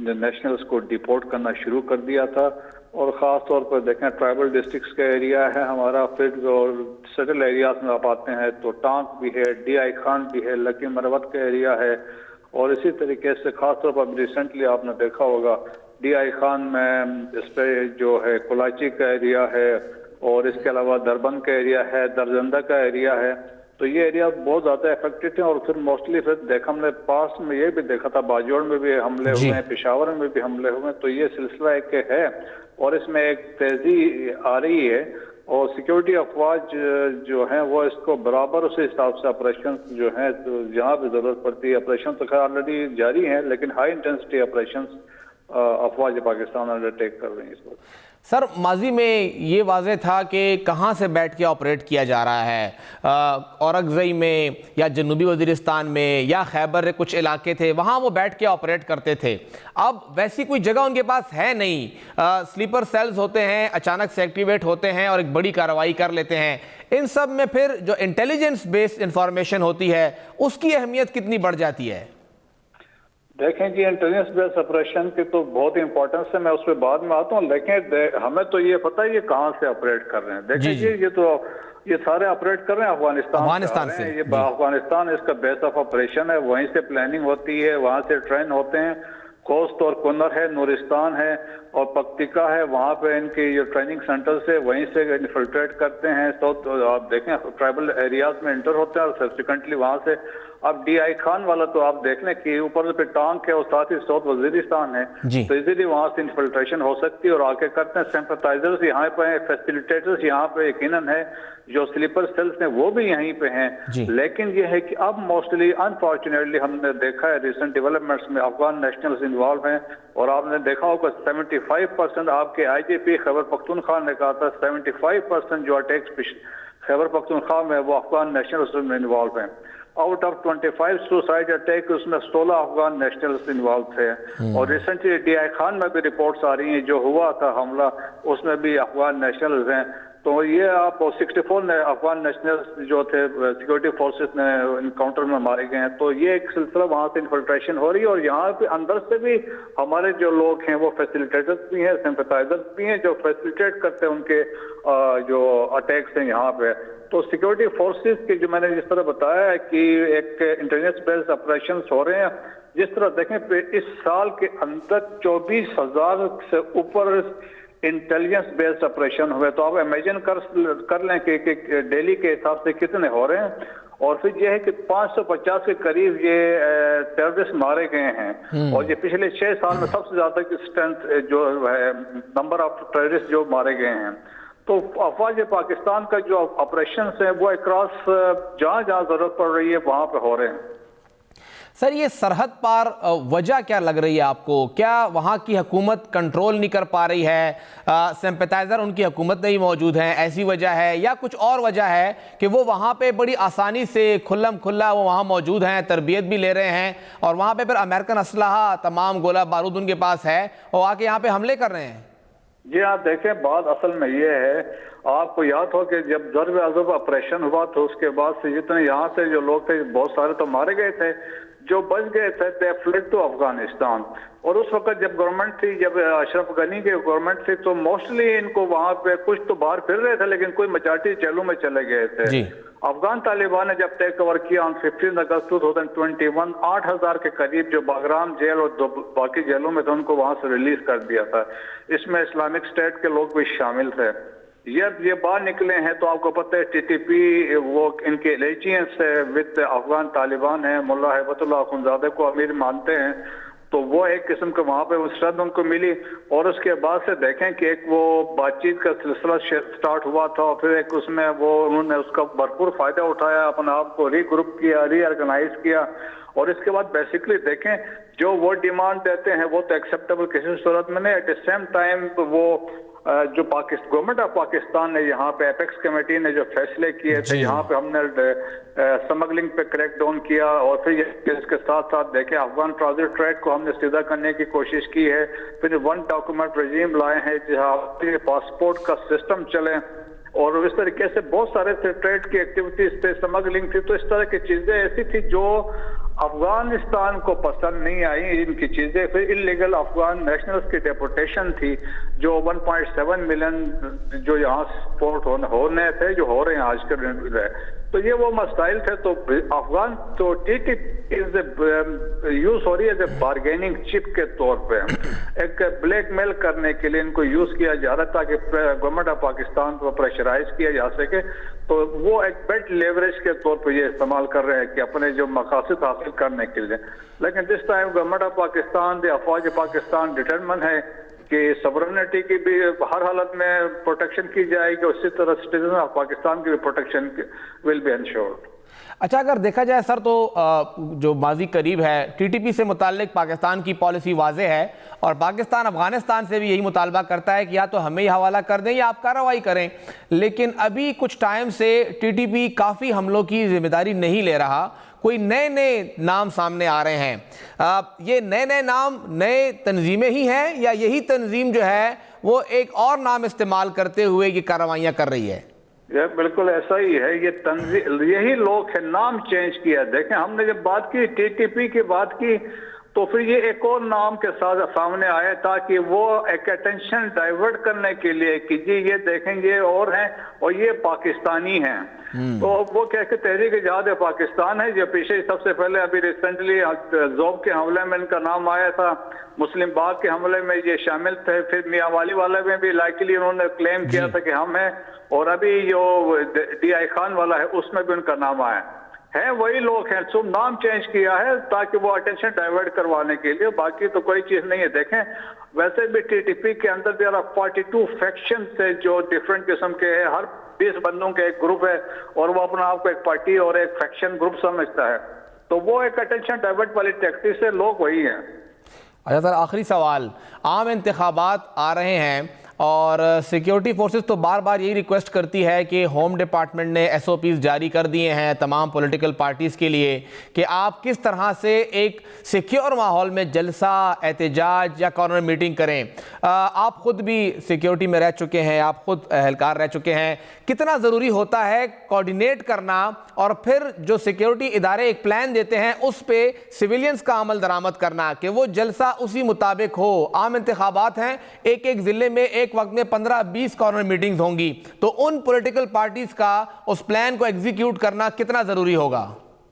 نیشنلز کو ڈیپورٹ کرنا شروع کر دیا تھا اور خاص طور پر دیکھیں ٹرائبل ڈسٹرکٹس کا ایریا ہے ہمارا پھر اور سیٹل ایریاز میں آپ آتے ہیں تو ٹانک بھی ہے ڈی آئی خان بھی ہے لکی مروت کا ایریا ہے اور اسی طریقے سے خاص طور پر ریسنٹلی آپ نے دیکھا ہوگا ڈی آئی خان میں اس پہ جو ہے کولاچی کا ایریا ہے اور اس کے علاوہ دربند کا ایریا ہے درزندہ کا ایریا ہے تو یہ ایریا بہت زیادہ افیکٹڈ ہیں اور پھر موسٹلی پھر دیکھا ہم نے پاس میں یہ بھی دیکھا تھا باجوڑ میں بھی حملے ہوئے ہیں پشاور میں بھی حملے ہوئے ہیں تو یہ سلسلہ ایک ہے اور اس میں ایک تیزی آ رہی ہے اور سیکیورٹی افواج جو ہیں وہ اس کو برابر اسی حساب سے آپریشن جو ہیں جہاں بھی ضرورت پڑتی ہے آپریشن تو خیر آلریڈی جاری ہیں لیکن ہائی انٹینسٹی آپریشن افواج پاکستان انڈر ٹیک کر رہی ہیں اس وقت सर, माजी में ये वाज़ेह था कि कहाँ से बैठ के ऑपरेट किया जा रहा है, औरंगज़ई में या जनूबी वज़ीरिस्तान में या खैबर कुछ इलाके थे, वहाँ वो बैठ के ऑपरेट करते थे। अब वैसी कोई जगह उनके पास है नहीं। स्लीपर सेल्स होते हैं, अचानक से एक्टिवेट होते हैं और एक बड़ी कार्रवाई कर लेते हैं। इन सब में फिर जो इंटेलिजेंस बेस्ड इंफॉर्मेशन होती है उसकी अहमियत कितनी बढ़ जाती है? देखें जी, इंटेलिजेंस बेस्ड ऑपरेशन की तो बहुत ही इंपॉर्टेंस है, मैं उस पर बाद में आता हूँ। लेकिन हमें तो ये पता है ये कहाँ से ऑपरेट कर रहे हैं। देखें जी, ये सारे ऑपरेट कर रहे हैं अफगानिस्तान से। ये अफगानिस्तान इसका बेस ऑफ ऑपरेशन है, वहीं से प्लानिंग होती है, वहाँ से ट्रेन होते हैं। कोस्ट और कुन्नर है, नूरिस्तान है और पक्तिका है, वहाँ पे इनके ये ट्रेनिंग सेंटर से वहीं से इन्फिल्ट्रेट करते हैं। तो आप देखें ट्राइबल एरियाज में इंटर होते हैं और सब्सिक्वेंटली वहाँ से अब DI खान वाला तो आप देख लें कि ऊपर पे टांक है और साथ ही साउथ वजीरिस्तान है, तो इजीली वहां से इन्फिल्ट्रेशन हो सकती है और आके करते हैं। सिंपैथाइजर्स यहाँ पे हैं, फैसिलिटेटर्स यहाँ पे यकीनन है, जो स्लीपर सेल्स हैं वो भी यहीं पे हैं। लेकिन ये है कि अब मोस्टली अनफॉर्चुनेटली हमने देखा है रिसेंट डेवलपमेंट्स में अफगान नेशनल्स इन्वॉल्व हैं और आपने देखा होगा 75% आपके IGP खैबर पख्तूनख्वा ने कहा था 75% जो अटैक्स खैबर पख्तूनख्वा में वो अफगान नेशनल्स में इन्वॉल्व हैं। आउट ऑफ 25 सुसाइड अटैक उसमें 16 अफगान नेशनल्स इन्वॉल्व थे। और रिसेंटली DI खान में भी रिपोर्ट्स आ रही हैं जो हुआ था हमला, उसमें भी अफगान नेशनल्स हैं। तो ये आप 64 ने अफगान नेशनल्स जो थे सिक्योरिटी फोर्सेस ने इनकाउंटर में मारे गए हैं। तो ये एक सिलसिला वहाँ से इन्फिल्ट्रेशन हो रही है और यहाँ पे अंदर से भी हमारे जो लोग हैं वो फैसिलिटेटर्स भी हैं, सिंपैथाइजर्स भी हैं जो फैसिलिटेट करते हैं उनके जो अटैक्स हैं यहाँ पे। तो सिक्योरिटी फोर्सेस के जो मैंने जिस तरह बताया है कि एक इंटेलिजेंस बेस्ड ऑपरेशन हो रहे हैं, जिस तरह देखें इस साल के अंदर 24,000 से ऊपर इंटेलिजेंस बेस्ड ऑपरेशन हुए। तो आप इमेजिन कर लें कि डेली के हिसाब से कितने हो रहे हैं। और फिर यह है कि 550 के करीब ये टेररिस्ट मारे गए हैं और ये पिछले 6 साल में सबसे ज्यादा स्ट्रेंथ जो है नंबर ऑफ टेररिस्ट जो मारे गए हैं। तो अफवाज पाकिस्तान का जो ऑपरेशन है वो अक्रॉस जहाँ जहाँ जरूरत पड़ रही है वहाँ पे हो रहे हैं। सर, ये सरहद पार वजह क्या लग रही है आपको? क्या वहाँ की हुकूमत कंट्रोल नहीं कर पा रही है, सिंपैथाइजर उनकी हुकूमत नहीं मौजूद हैं, ऐसी वजह है, या कुछ और वजह है कि वो वहाँ पे बड़ी आसानी से खुल्लम खुल्ला वो वहाँ मौजूद हैं, तरबियत भी ले रहे हैं और वहाँ पे फिर अमेरिकन असलहा तमाम गोला बारूद उनके पास है और आके यहाँ पे हमले कर रहे हैं? जी आप देखें, बात असल में ये है, आपको याद हो कि जब ज़र्ब अज़ब ऑपरेशन हुआ तो उसके बाद से जितने यहाँ से जो लोग थे बहुत सारे तो मारे गए थे, जो बच गए थे दे फ्लेड टू अफगानिस्तान। और उस वक्त जब गवर्नमेंट थी, जब अशरफ गनी की गवर्नमेंट थी, तो मोस्टली इनको वहां पे कुछ तो बाहर फिर रहे थे लेकिन कोई मेजॉरिटी जेलों में चले गए थे। अफगान तालिबान ने जब टेक ओवर किया ऑन 15 अगस्त 2021 8,000 के करीब जो बागराम जेल और बाकी जेलों में थे उनको वहां से रिलीज कर दिया था। इसमें इस्लामिक स्टेट के लोग भी शामिल थे। जब ये बाहर निकले हैं तो आपको पता है TTP वो इनके एलिजियंस है विद अफगान तालिबान है, मुल्ला हैबतुल्लाह अखुंजादे को अमीर मानते हैं, तो वो एक किस्म का वहाँ पे श्रद्धा उनको मिली। और उसके बाद से देखें कि एक वो बातचीत का सिलसिला स्टार्ट हुआ था और फिर एक उसमें वो उन्होंने उसका भरपूर फायदा उठाया, अपने आप को रीग्रुप किया, रीऑर्गेनाइज किया। और इसके बाद बेसिकली देखें जो वो डिमांड देते हैं वो तो एक्सेप्टेबल किसी सूरत में नहीं। एट द सेम टाइम वो जो गवर्नमेंट ऑफ पाकिस्तान ने यहाँ पे एपेक्स कमेटी ने जो फैसले किए थे, यहाँ पे हमने स्मगलिंग पे क्रैक डाउन किया और फिर इसके साथ साथ देखें अफगान ट्रांजिट ट्रैक को हमने सीधा करने की कोशिश की है। फिर वन डॉक्यूमेंट रजीम लाए हैं जहाँ पासपोर्ट का सिस्टम चले और इस तरीके से बहुत सारे थे, ट्रेड की एक्टिविटीज थे, स्मगलिंग थी। तो इस तरह की चीजें ऐसी थी जो अफगानिस्तान को पसंद नहीं आई इनकी चीजें। फिर इलीगल अफगान नेशनल्स की डेपोटेशन थी जो 1.7 मिलियन जो यहाँ स्पोर्ट होने थे जो हो रहे हैं आज के। तो ये वो मसाइल थे। तो अफगान तो TTP यूज हो रही है बार्गेनिंग चिप के तौर पे, एक ब्लैकमेल करने के लिए इनको यूज किया जा रहा ताकि गवर्नमेंट ऑफ पाकिस्तान को प्रेशराइज किया जा सके। तो वो एक बेट लेवरेज के तौर पे ये इस्तेमाल कर रहे हैं कि अपने जो मकासद हासिल करने के लिए। लेकिन this time government of Pakistan, अफवाज पाकिस्तान डिटरमिन है कि सॉवरेनिटी की भी हर हालत में प्रोटेक्शन की जाएगी और इसी तरह सिटीजन ऑफ पाकिस्तान की भी प्रोटेक्शन विल बी एंश्योर्ड। अच्छा, अगर देखा जाए सर तो जो माजी करीब है टीटीपी से मुताल्लिक पाकिस्तान की पॉलिसी वाज़े है और पाकिस्तान अफगानिस्तान से भी यही मुतालबा करता है कि या तो हमें ही हवाला कर दें या आप कार्रवाई करें, लेकिन अभी कुछ टाइम से टीटीपी काफ़ी हमलों की जिम्मेदारी नहीं ले रहा। कोई नए नए नाम सामने आ रहे हैं, ये नए नए नाम नए तंजीमें ही हैं या यही तंजीम जो है वो एक और नाम इस्तेमाल करते हुए ये कार्रवाइयाँ कर रही है? ये बिल्कुल ऐसा ही है, यही लोग है, नाम चेंज किया। देखें, हमने जब बात की टीटीपी की बात की तो फिर ये एक और नाम के साथ सामने आया ताकि वो एक अटेंशन डाइवर्ट करने के लिए कि जी ये देखें ये और हैं और ये पाकिस्तानी हैं। तो वो क्या कि तहरीक जिहाद पाकिस्तान है जो पीछे सबसे पहले अभी रिसेंटली ज़ोब के हमले में इनका नाम आया था, मुस्लिम बाग के हमले में ये शामिल थे, फिर मियांवाली वाले में भी लाइकली उन्होंने क्लेम किया था कि हम हैं, और अभी जो DI खान वाला है उसमें भी उनका नाम आया है। वही लोग हैं, सिर्फ नाम चेंज किया है ताकि वो अटेंशन डाइवर्ट करवाने के लिए, बाकी तो कोई चीज नहीं है। देखें, वैसे भी टीटीपी के अंदर भी 42 फैक्शन से जो डिफरेंट किस्म के हैं, हर 20 बंदों के एक ग्रुप है और वो अपना आपको एक पार्टी और एक फैक्शन ग्रुप समझता है, तो वो एक अटेंशन डाइवर्ट वाली टैक्टिक से लोग वही हैं। अच्छा सर, आखिरी सवाल, आम इंतखाबात आ रहे हैं और सिक्योरिटी फोर्सेस तो बार बार यही रिक्वेस्ट करती है कि होम डिपार्टमेंट ने SOPs जारी कर दिए हैं तमाम पॉलिटिकल पार्टीज़ के लिए कि आप किस तरह से एक सिक्योर माहौल में जलसा, एहतजाज या कॉर्नर मीटिंग करें। आप ख़ुद भी सिक्योरिटी में रह चुके हैं, आप ख़ुद एहलकार रह चुके हैं, कितना ज़रूरी होता है कोऑर्डिनेट करना और फिर जो सिक्योरिटी इदारे एक प्लान देते हैं उस पर सिविलियंस का अमल दरामद करना कि वो जलसा उसी मुताबिक हो। आम इंतखाबात हैं, एक एक ज़िले में एक वक्त में 15-20 कॉर्नर मीटिंग्स होंगी, तो उन पॉलिटिकल पार्टीज का उस प्लान को एग्जीक्यूट करना कितना जरूरी होगा?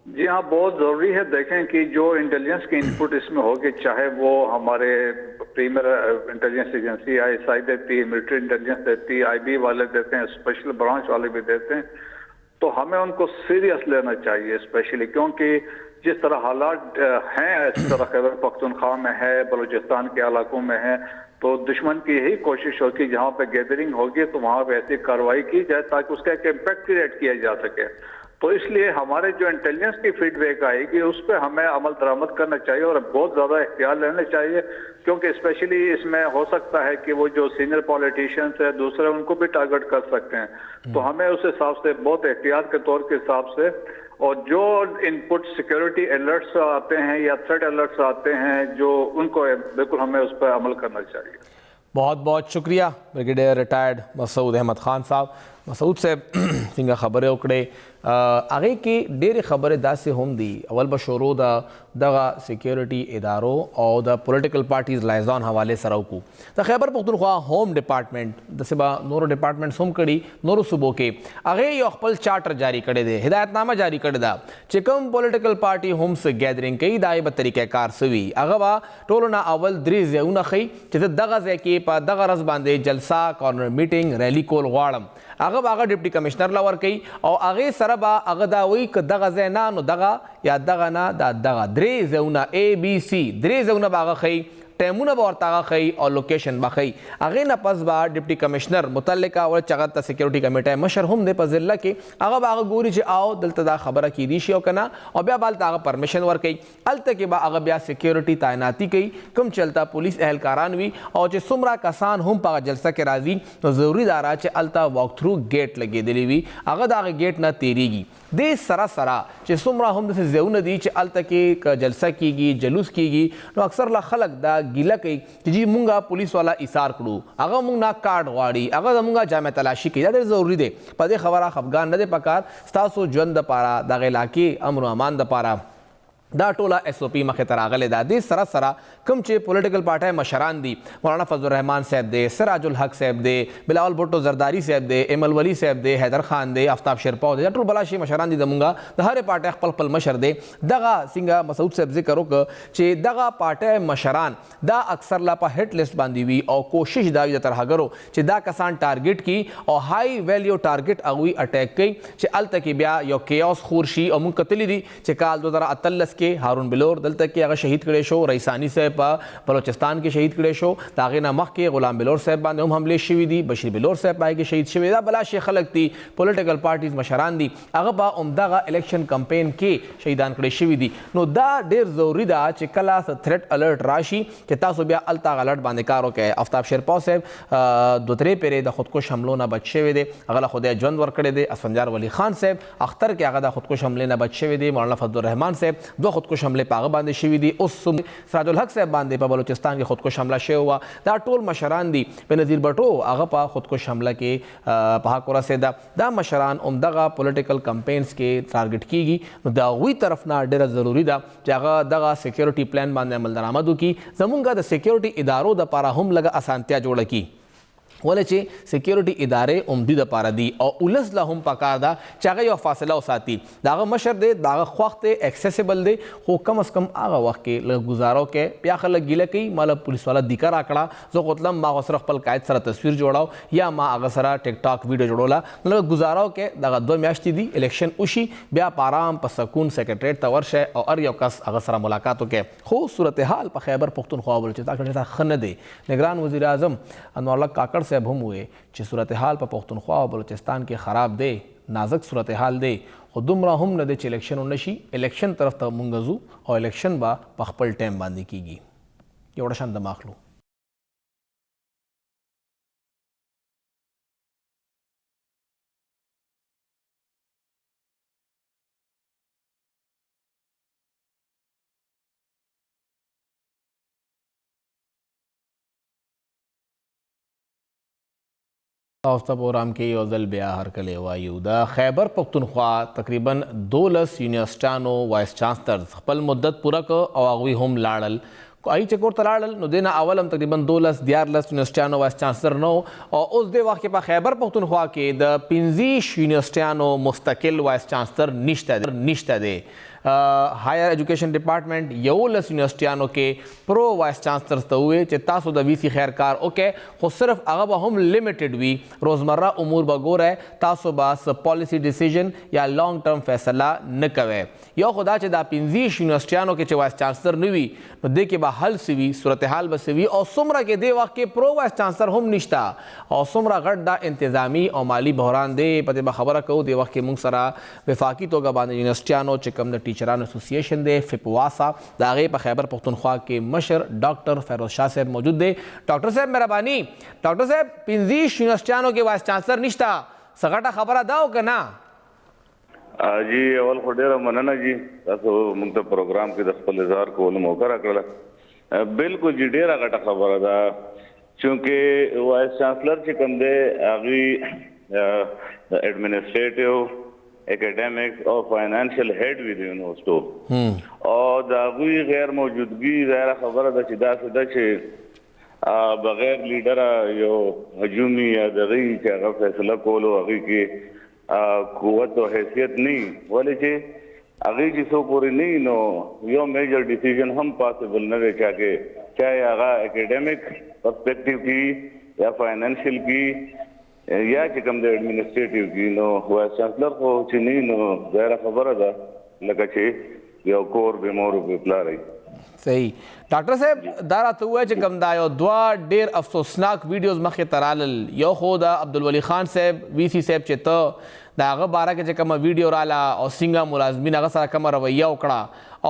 जी हाँ, बहुत जरूरी है। देखें कि जो इंटेलिजेंस की इनपुट इसमें होगी, चाहे वो हमारे प्रीमियर इंटेलिजेंस एजेंसी ISI देती है, मिलिट्री इंटेलिजेंस देती है, IB वाले देते हैं, स्पेशल ब्रांच वाले भी देते हैं, तो हमें उनको सीरियस लेना चाहिए स्पेशली, क्योंकि जिस तरह हालात हैं, इस तरह खैबर पख्तूनख्वा में है, बलूचिस्तान के इलाकों में है, तो दुश्मन की यही कोशिश होगी जहां पे गैदरिंग होगी तो वहां पे ऐसी कार्रवाई की जाए ताकि उसका एक इम्पैक्ट क्रिएट किया जा सके। तो इसलिए हमारे जो इंटेलिजेंस की फीडबैक आएगी उस पर हमें अमल दरामद करना चाहिए और बहुत ज्यादा एहतियात लेने चाहिए, क्योंकि स्पेशली इसमें हो सकता है कि वो जो सीनियर पॉलिटिशियंस है दूसरे उनको भी टारगेट कर सकते हैं। तो हमें उस हिसाब से बहुत एहतियात के तौर के हिसाब से, और जो इनपुट सिक्योरिटी अलर्ट्स आते हैं या थ्रेट अलर्ट्स आते हैं जो उनको बिल्कुल हमें उस पर अमल करना चाहिए। बहुत बहुत शुक्रिया ब्रिगेडियर रिटायर्ड मसूद अहमद खान साहब। मसूद साहब सिंगा खबरें उकड़े आगे की डेरे खबरें दा से हम दी अवल बशोरो दगा सिक्योरिटी इदारों और द पॉलिटिकल पार्टीज लाइजान हवाले सराउकू द खैबर पख्तूनख्वा होम डिपार्टमेंट दसबा नोरो डिपार्टमेंट सुम कड़ी नोरो सुबो के आगे ये अखपल चार्टर जारी करे दे, हिदायतनामा जारी करे दा चिकम पॉलिटिकल पार्टी होम से गैदरिंग कई दाए बतरीक़ा कार सवी अगवा टोलना अवल द्रीज उन खई चित दगा जे के पा दगा रस बांधे जलसा कॉर्नर मीटिंग रैली कोल वाड़म अगब आगा डिप्टी कमिश्नर लवर कई और आगे सरबा अगदा वही क दगा जे ना नो दगा या दगा ना दा दगा द्रे जेउना ABC द्रे जेउना बागा खई टेमुना बरतागा खई और लोकेशन बाखई आगे न पस बा डिप्टी कमिश्नर मुतल्लिका और चगत सिक्योरिटी कमेटी मशर हम दे पजिल्ला के अगब आगा गोरी जे आओ दलतदा खबर की दिशियो कना और ब्या बाल तागा परमिशन वर कई अल तक बा अगब ब्या सिक्योरिटी तैनाती कई कम चलता पुलिस एहलकारान भी और जे सुमरा कसान हम पागा जलसा के राजी तो जरूरी दारा चे अलता वॉक थ्रू गेट लगे दिली भी अगद आगे गेट न तेरीगी दे सरा सरा चे सुमरा हम से जेउ नदी चे अल तक जलसा कीगी जलूस कीगी तो अक्सर ला खलक दा गिला कई जी मुंगा पुलिस वाला इसार कड़ू अगर मुंगा कार्ड वाड़ी अगर मुंगा जामे तलाशी की ज़्यादा ज़रूरी दे पदे खबरा खफगान नदे पकार स्तासो जन द पारा दागे लाके अमन अमान द पारा दा टोला SOP मखे तरागले दा दे सरा सरा कम चे पॉलिटिकल पार्टी मशरान दी मौलाना फजल रहमान साहब दे, सिराजुल हक साहब दे, बिलावल भुट्टो जरदारी साहब दे, एमल वली साहब दे, हैदर खान दे, आफ्ताब शेरपाव दे टोल बलाशी मशरान दी दमुंगा द हरे पार्टी खपल खपल मशर दे दगा सिंगा मसूद साहब जिक्र क चे दगा पार्टी मशरान दा अक्सर ला पा हिट लिस्ट बांधी हुई और कोशिश दावी द तरह करो चे दा कसान टारगेट की और हाई वैल्यू टारगेट अगुई अटैक कई चे अल तक ब्या यो केओस खुरशी और मुंकतली दी चे काल 2023 کې هارون بلور دلته کې هغه شهید کړي شو، رئیسانی صاحب په بلوچستان کې شهید کړي شو، د هغې نه مخکې غلام بلور صاحب باندې هم حملې شوي دي، بشیر بلور صاحب پای کې شهید شوي. دا بلا شي خلک دي، پولیټیکل پارټیز مشران دي، هغه په همدغه الیکشن کمپین کې شهیدان کړي شوي دي. نو دا ډېر ضروري ده چې کله ثریټ الرټ راشي چې تاسو بیا هلته هغه الرټ باندې کار وکړئ. آفتاب شیرپا صاحب 2-3 پیرې د خودکش حملو نه بچ شوی دی، هغه له خدای ژوند ورکړی دی. اسفندیار ولی خان صاحب اختر کې هغه د خودکش حملې نه بچ شوی دی. مولانا فضل الرحمن صاحب 2 خودکش حملې په هغه باندې شوي دي. اوس سراج الحق صاحب باندې په بلوچستان کې خودکش حمله شوې وه. دا ټول مشران دي. بنظیر بټو هغه په خودکش حمله کې په حق ورسېده. دا مشران همدغه پولیټیکل کمپینز کې ټارګټ کیږي. نو د هغوی طرف نه ډېره ضروري ده چې هغه دغه سیکیورټي پلان باندې عمل درآمد وکړي. زمونږ د سیکیورټي ادارو دپاره هم لږه اسانتیا جوړه کړي، ولې چې سیکیورټي ادارې عمدي دپاره دي او ولس له هم پکار ده چې هغه یو فاصله وساتي. د هغه مشر دی، د هغه خوښ دی، اکسیسیبل دی، خو کم از کم هغه وخت کې لږ گزاره وکړئ. بیا خلک ګیله کوي ما له پولیس والا دیکه راکړه، زه خو تلم ما خو سره خپل قاید سره تصویر جوړاو یا ما هغه سره ټیک ټاک ویډیو جوړوله. نو لږ گزاره وکړئ، دغه 2 میاشتې دي، الیکشن وشي، بیا په ارام په سکون سیکرټریټ ته ورشئ او هر یو کس هغه سره ملاقات وکړئ. خو صورتحال په خیبر پښتونخوا بلوچستان کې ښه نه دی. نگران وزیر اعظم انوار الله کاکړ صاحب هم وویل چې صورتحال په پښتونخوا او بلوچستان کې خراب دی، نازک صورتحال دی، خو دومره هم نه دی چې الیکشن ونشي. الیکشن طرف ته مونږ ځو او الیکشن به په خپل ټایم باندې کیږي. یو ډشان د ماخلو تاسو پروګرام کې یو ځل بیا هرکلی وایو. د خیبر پښتونخوا تقریبا 12 یونیورسټیانو وایس چانسلرز خپل مدت پوره کړ او هغوی هم لاړل. ای چې کور ته لاړل نو دې نه اول هم تقریبا 12-14 یونیورسټیانو وایس چانسلر نه او اوس دې وخت کې په خیبر پښتونخوا کې د 15 یونیورسټیانو مستقل وایس چانسلر نشته دی. هایر ایجوکیشن ډپارټمنټ 11 یونیورسټیانو کې پرو وایس چانسلرز ته وویل چې تاسو د وی سی خیر کار وکړئ، خو صرف هغه به هم لیمیټډ وي، روزمره امور به ګورئ، تاسو به څه پالیسي ډیسیژن یا لانګ ټرم فیصله نه کوئ. یو خو دا چې دا 15 یونیورسټیانو کې چې وایس چانسلر نه وي نو دې کې به حل څه وي، صورتحال به څه وي، او څومره کې دې وخت کې پرو وایس چانسلر هم نشته او څومره غټ دا انتظامي او مالي بحران دی. په دې به خبره کوو. دې وخت کې موږ سره وفاقي توګه باندې یونیورسټیانو چې کوم د ټیچرانو اسوسییشن دی فپواسا د هغې په خیبر پښتونخوا کې مشر ډاکټر فیروز شاه صاحب موجود دی. ډاکټر صاحب مهرباني. ډاکټر صاحب 15 یونیورسټیانو کې وایس چانسلر نشته، څه غټه خبره ده او که نه؟ جی اول خو ډېره مننه جی، تاسو موږ ته پروګرام کې د خپل اظهار کولو موقع راکړله. بالکل جی ډېره غټه خبره ده، چونکې وایس چانسلر چې کوم دی هغوی د ایډمنسټریټیو اکیډیمکس او فائنانشل هیډ وي د یونیورسټو او د هغوی غیر موجودګي ظاهره خبره ده چې داسې ده چې بغیر لیډره یو هجومي یا دغې چې هغه فیصله کولو هغوی کې قوت او حیثیت نه وي، ولې چې هغوی چې څو پورې نه وي نو یو میجر ډیسیژن هم پاسبل نه دی چا کې، چاہے هغه اکیډیمک پرسپیکټیو کې یا فائنانشل کې یا چې کوم د ایڈمنسټریټیو کې. نو وایس چانسلر خو چې نه نو ظاهره خبره ده لکه چې یو کور بې مور بې پلار وي. صحیح. ډاکټر صاحب دا راته ووایه چې کوم دا یو 2 ډېر افسوسناک ویډیوز مخې ته رالل، یو خو د عبدالولي خان صاحب وی سی صاحب چې ته د هغه باره کې چې کومه ویډیو راله او څنګه ملازمین هغه سره کومه رویه وکړه،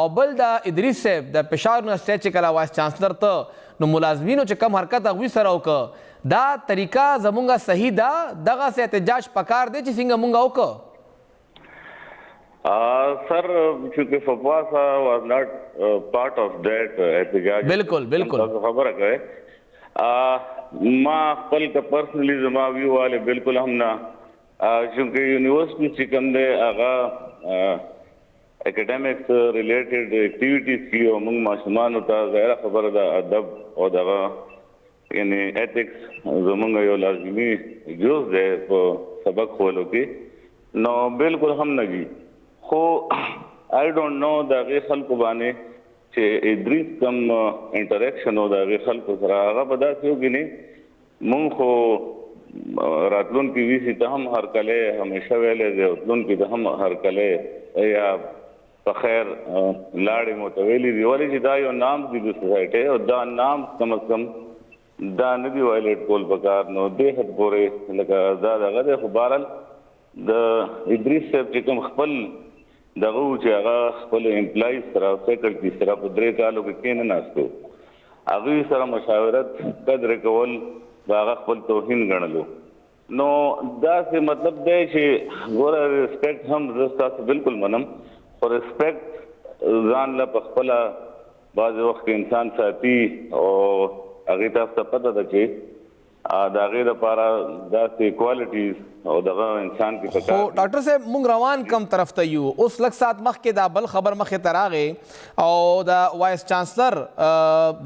او بل د ادریس صاحب د پېښور یونیورسټۍ چې کله وایس چانسلر ته نو ملازمینو چې کم حرکت هغوی سره وکړه، دا طریقه زمونږ صحیح ده؟ دغسې احتجاج پکار دی چې څنګه مونږ وکړو؟ سر چونکہ فپواسا واز ناٹ پارٹ آف دیٹ احتجاج. بالکل خبره کوي ما خپل کا پرسنلی زما ویو والے بالکل هم نه، چونکہ یونیورسٹی چې کوم دی هغه اکیډیمکس ریلیټډ ایکټیویټیز کی او موږ ماشومانو ته ظاهره خبره ده ادب او دغه یعنی ایتکس زمونږ یو لازمي جز دی په سبق خولو کې، نو بالکل هم نه وي. خو آئی ډونټ نو د هغې خلکو باندې چې ادریس کم انټریکشن و د هغې خلکو سره هغه به داسې وګڼي. مونږ خو راتلونکي وي سي ته هم هرکلی همیشه ویلی دی او تلونکي ته هم هرکلی یا په خیر لاړې متویلي دی ولې چې دا یو نام دی د سوسایټي او دا نام کم از کم دا نه دی وایلیټ کول پکار نو دې حد پورې لکه دا دغه د خبرل د ادریس صاحب چې کوم خپل دغه چې هغه خپل امپلایز سره فیکلټي سره په 3 کالو کې نه ناستو هغه سره مشاورت قدر کول هغه خپل توهین ګڼلو نو دا څه مطلب دی چې ګوره ریسپیکټ هم زستا بالکل منم او ریسپیکټ ځان له خپل بعض وخت انسان ساتي او هغه تاسو ته پته ده چې دا غیر لپاره داسې کوالټیز او دغه انسان کې پکار خو ډاکټر صاحب مونږ روان کم طرف ته یو اوس لږ ساعت مخکې دا بل خبر مخې ته راغی او دا وایس چانسلر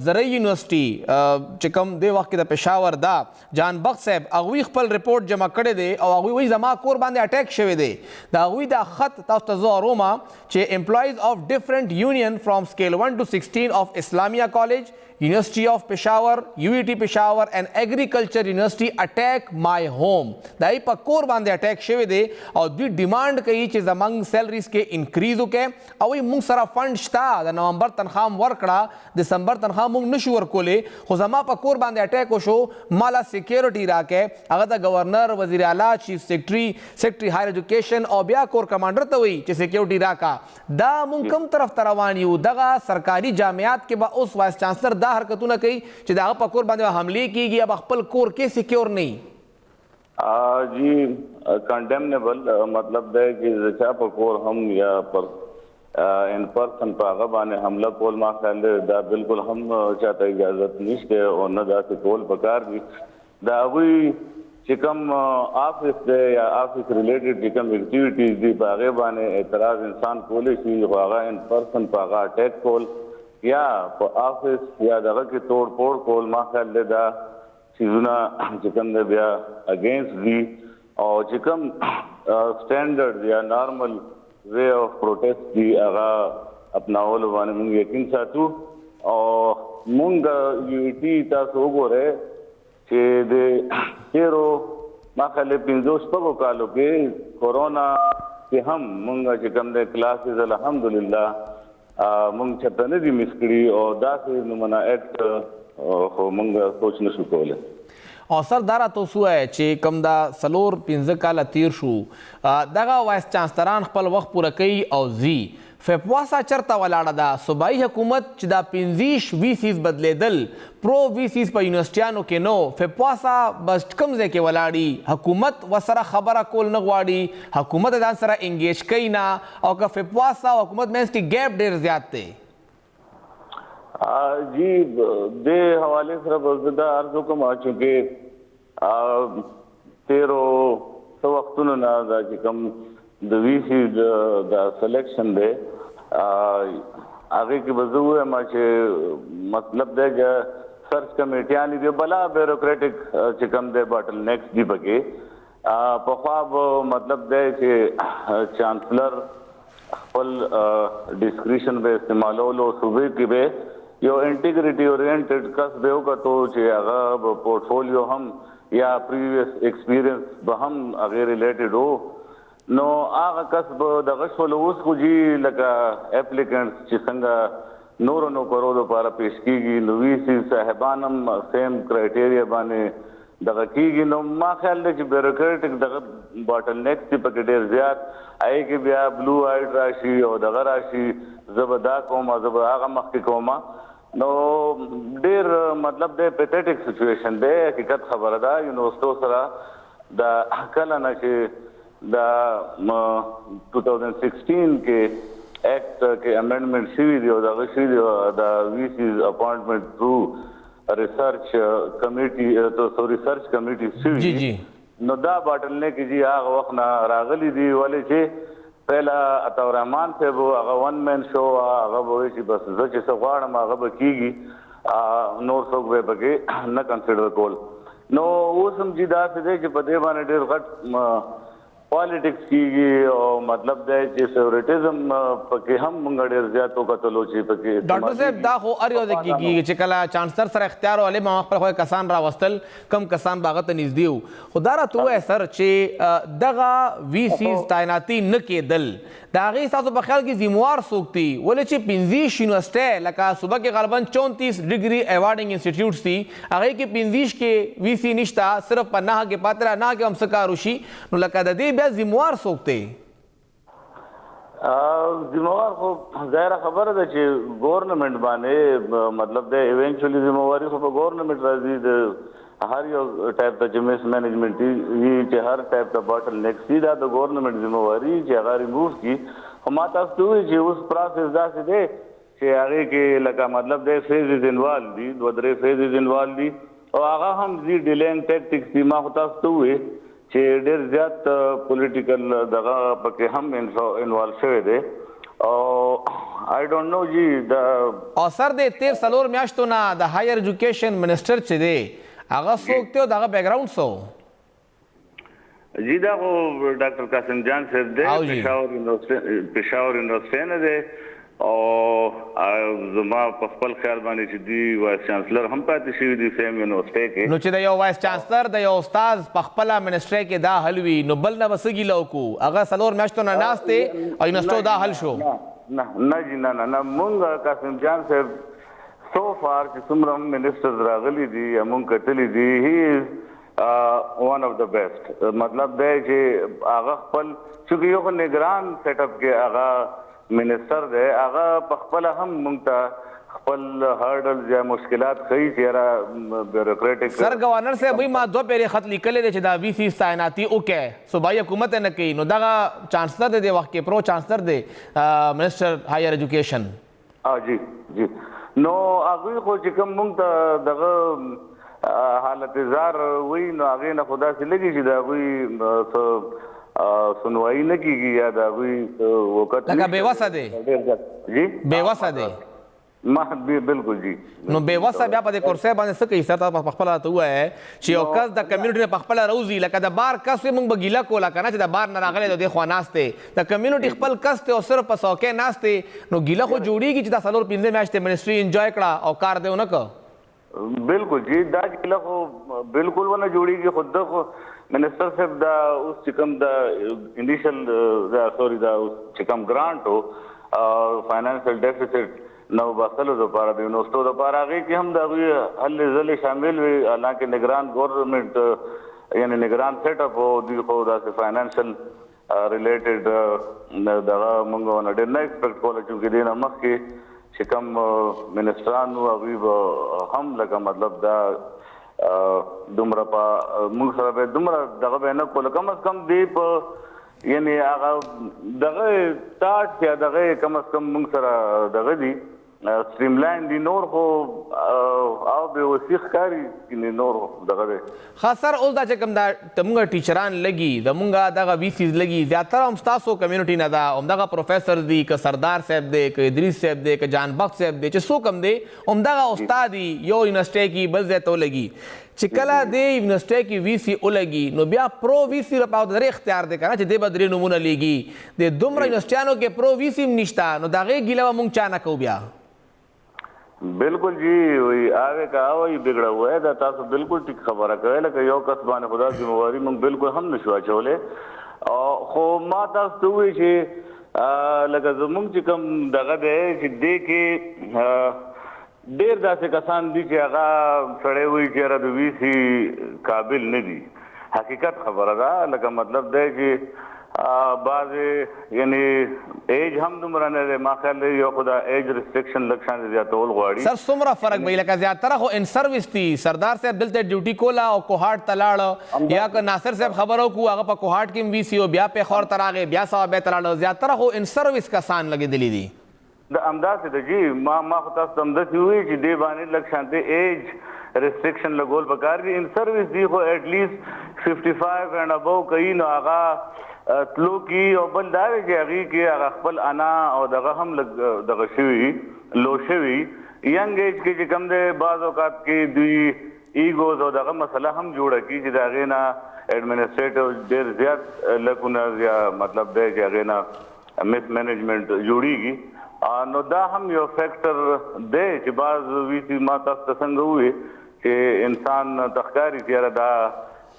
زرعي یونیورسټي چې کوم دې وخت کې د پېښور دا جان بخت صاحب هغوی خپل رپورټ جمع کړی دی او هغوی وایي زما کور باندې اټیک شوی دی د هغوی دا خط تاسو ته زه ارومه چې امپلایز of different union from scale 1 to 16 of Islamia College, University of Peshawar, UET Peshawar and Agriculture University attack my home. دای په کور باندې اٹیک شوی دی او دوی ډیمانډ کوي چې زمنګ سیلریز کې انکریز وکړي او موږ سره فند شته د نومبر تنخواه ورکړه دسمبر تنخواه موږ نشو ورکولې خو زما په کور باندې اٹیک وشو مالا سکیورټي راکې هغه د گورنر وزیر اعلی چیف سیکرټری هایر ایجوکیشن او بیا کور کمانډر ته وایي چې سکیورټي راکا دا موږ کوم طرف ته روان یو دغه سرکاري جامعات کې به اوس وایس چانسلر دا حرکتونه کوي چې دا په کور باندې حمله کیږي اب خپل کور کې سکیور نه جی کنډمنیبل مطلب دی چې چا په کور هم یا پر ان پرسن په هغه باندې حمله کول ما خیال دا بالکل هم چاته اجازه نشته او نه داسې کول پکار دي دا وی چې کوم آفس دی یا آفس ریلیټډ چې کوم ایکټیویټیز دي په هغه باندې اعتراض انسان کولی شي خو هغه ان پرسن په هغه اٹیک کول یا په آفس یا دغه کې توڑ پوڑ کول ما خیال دا چیزونه چې کوم دی بیا اگینسٹ دی او چې کوم سټانډرډ یا نارمل وے آف پروټیسټ دی هغه اپناول باندې موږ یقین ساتو او موږ یو ټي تاسو وګورئ چې د تیرو ما خیال 15 کالو کې کورونا کې هم موږ چې کوم دی کلاسز الحمدلله مونږ چته نه دي مس کړي او داسې نمونه اکټ خو مونږ سوچ نشو کولی او سر دا راته وسوایه چې کوم دا 4-5 کاله تیر شو دغه وایس چانسلران خپل وخت پوره کوي او زی فپواسا چرته ولاړه ده صوبایي حکومت چې دا 15-20 بدلیدل پرو 20 په یونیورسټیانو کې نو فپواسا بس کوم ځای کې ولاړي حکومت وسره خبره کول نه غواړي حکومت ځان سره انګیج کوي نه او که فپواسا حکومت مینس کې ګیپ ډیر زیات دی جی د حواله سره بزدا ارزو کوم چې 13 وختونو نه دا چې کوم د ویسی د سلیکشن دی هغه کې بزوه ما چې مطلب دی چې سرچ کمیټیانی دی بلا بیوروکریټک چې کوم دی باټل نیکس دی پکې په خواب مطلب دی چې چانسلر خپل ډیسکریشن به استعمالولو صوبې کې به یو انټیګریټي اورینټډ کس به وکړو چې هغه پورټفولیو هم یا پریویس ایکسپیرینس به هم هغه ریلیټډ وو نو هغه کس به دغه شول اوس خو جی لکه اپلیکانټس چې څنګه نو کرو لپاره پیش کیږي نو وی صاحبان هم سیم کرایټیریا باندې دغه کیږي نو ما خیال دی چې بیوروکریټک دغه باټل نیکس دی پکې ډیر زیات آی کې بیا بلو آیډ راشي او دغه راشي زبدا کومه زب هغه مخکې کومه نو ډیر مطلب دی پیتھیټک سچویشن دی حقیقت خبره ده یونیورسيټو سره د کله نه چې دا 2016 کې ایکٹ کې امندمنٹ شوی دی او دا شوی دی دا ویسیز اپوائنٹمنٹ تھرو ریسرچ کمیټي شوی دی نو دا باټل نه کې جی هغه وخت نه راغلی دی ولې چې پہلا عطا الرحمن صاحب هغه ون مین شو هغه وایي چې بس زه چې څه غواړم هغه به کیږي نور څوک به پکې نه کنسیډر کول نو اوس هم جی دا څه دی چې په دې باندې ډېر غټ پالیټکس کیږي او مطلب دی چې فیوریټزم پکې هم موږ ډېر زیات وکتلو چې پکې ډاکټر صاحب دا خو هر یو ځای کېږي چې کله چانسلر سره اختیار ولې ما خپل خو کسان راوستل کم کسان باغ ته نږدې وو خو دا راته ووایه سر چې دغه وي سیز تعیناتي نه کېدل د هغې ستاسو په خیال کې ذموار څوک دي ولې چې 25 یونیورسټۍ لکه صوبه کې غالبا 34 ډګري ایوارډنګ انسټیټیوټس دي هغې کې 25 کې وي سی نشته صرف په 9 کې پاتې را 9 کې هم څه کار وشي نو لکه د دې بیا ذموار څوک دی ذموار خو ظاهره خبره ده چې ګورنمنټ باندې مطلب دی ایونچولی ذمواري خو په ګورنمنټ راځي د هر یو ټایپ ته چې مس مینجمنټ وي چې هر ټایپ ته باټل نیکس دي دا د ګورنمنټ ذمواري چې هغه ریموو کړي خو ما تاسو ته وایي چې اوس پروسس داسې دی چې هغې کې لکه مطلب دی فیزز انوالو دي 2-3 فیزز انوالو دي او هغه هم دي ډیلینګ ټیکټکس دي ما خو تاسو ته وایي چې ډېر زیات پولیټیکل دغه پکې هم انوالو شوی دی او آی ډونټ نو جی او سر د تیر 4 میاشتو نه د هایر ایجوکیشن منسټر چې دی هغه څوک دی او دغه بیک ګراوند څه جی دا خو ډاکټر قاسم جان صاحب دی پېښور یونیورسټۍ نه دی او زما په خپل خیال باندې چې دی وایس چانسلر هم پاتې شوي دي سیم یونیورسټۍ کې نو چې د یو وایس چانسلر د یو استاد په خپله منسټرۍ کې دا حل وي نو بل نه به څه ګیله وکړو هغه 4 میاشتو نه ناست دی او یونیورسټو دا حل شو نه جی نه مونږ قاسم جان صاحب سو فار چې څومره منسټرز راغلي دي یا مونږ کتلي دي هی از ون اف د بیسٹ مطلب دی چې هغه خپل چونکې یو خو نگران سیټ اپ کې هغه منسټر دی هغه په خپله هم مونږ ته خپل هرډلز یا مشکلات ښیي چې یاره بیوروکریټک سر گورنر صاحب وایي ما 2 پیرې خط لیکلی دی چې دا وي سی تعیناتي وکړي صوبایي حکومت یې نه کوي نو دغه چانسلر دی د وخت کې پرو چانسلر دی منسټر هایر ایجوکیشن جی نو هغوی خو چې کوم مونږ ته دغه حالت زار وایي نو هغې نه خو داسې لګي چې د هغوی سنوايي نه کېږي یا د هغوی وقت لکه بېوسه دی جی بېوسه دی ما بالکل جی نو بېوسه بیا په دې کرسۍ باندې څه کوي سر ته پخپله راته ووایه چې یو کس د کمیونټي نه پخپله راوځي لکه د بار کس وي موږ به ګیله کوله که نه چې د بار نه راغلی د دې خوا ناست دی د کمیونټي خپل کس دی او صرف په څوکۍ ناست دی نو ګیله خو جوړېږي چې دا 4-5 میاشتې منسټري انجوای کړه او کار دی ونه که بالکل جی دا ګیله خو بالکل ونه جوړېږي خو ده خو منسټر صاحب دا اوس چې کوم د انیشل دا چې کوم ګرانټ و فاینانشل ډیفیسټ نو باسلو دپاره د یونیورسټو دپاره هغې کې هم د هغوی هلې ځلې شامل وي حالانکه نگران ګورنمنټ یعنې نگران سیټ اپ و دوی خو داسې فاینانشل ریلیټډ دغه موږ ونه ډېر نه ایکسپیکټ کوله چونکې دې نه مخکې چې کوم منسټران وو هغوی به هم لکه مطلب دا دومره په موږ سره به دومره دغه به نه کوله کم از کم دی په یعنې هغه دغه ټاټ یا دغه کم از کم موږ سره دغه دي سټریم لاین دي نور خو او بې وسي ښکاري نور دغه دی ښه سر اوس دا چې کوم دا زموږ ټیچران لګي زموږ دغه وي سیز لګي زیاتره هم ستاسو کمیونټي نه ده همدغه پروفیسر دی که سردار صاحب دی که ادریس صاحب دی که جان بخت صاحب دی چې څوک هم دی همدغه استاد یي یو یونیورسټۍ کې بل ځای ته ولګي چې کله دې یونیورسټۍ کې وي سی ولګي نو بیا پرو وي سی لپاره درې اختیار دی که نه چې دې به 3 نومونه لیږي د دومره یونیورسټیانو کې پرو وي سی هم نشته نو د هغې ګیله به موږ چا نه کوو بیا بالکل جی وی آگے کہا وہی بگڑا ہوا ہے دا تاسو بالکل ٹھیک خبره کوي لکه یو کس باندې خدا ذمہواری موږ بالکل هم نشو اچولې او خو ما تاسو ته وایي چې لکه زموږ چې کوم دغه دی چې دې کې ډېر داسې کسان دي چې هغه سړی وایي چې یاره د وي سي قابل نه دي حقیقت خبره ده لکه مطلب دی چې بعضې یعنې ایج هم دومره نه دی ما خیال دی یو خو دا ایج ریسټرکشن لږ شان زیاتول غواړي سر څومره فرق به لکه زیاتره خو ان سروس دي سردار صاحب دلته ډیوټي کوله او کوهاټ ته لاړه یا که ناصر صاحب خبره وکړو هغه په کوهاټ کې هم وي سی او بیا پېښور ته راغی بیا صوابۍ ته لاړه زیاتره خو ان سروس کسان لګېدلي دي د همداسې ده جی ما خو تاسو ته همداسې ووایي چې دې باندې لږ شانتې ایج ریسټرکشن لګول پکار دي ان سروس دي خو ایټ لیسټ 55 اینڈ ابو کوي نو هغه تلو کی او بل دا دی چې هغې کې هغه خپل انا او دغه هم لږ دغه شوي لو شوي ینګ ایج کې چې کوم دی بعض اوقات کې دوی ایګوز او دغه مسله هم جوړه کی چې دا غینا ایڈمنسټریټیو ډیر زیات لکونه یا مطلب دی چې غینا مس مینجمنت جوړیږي نو دا هم یو فیکٹر دی چې بعض وی سي ما تاسو څنګه وي چې انسان تخکاری تیار دا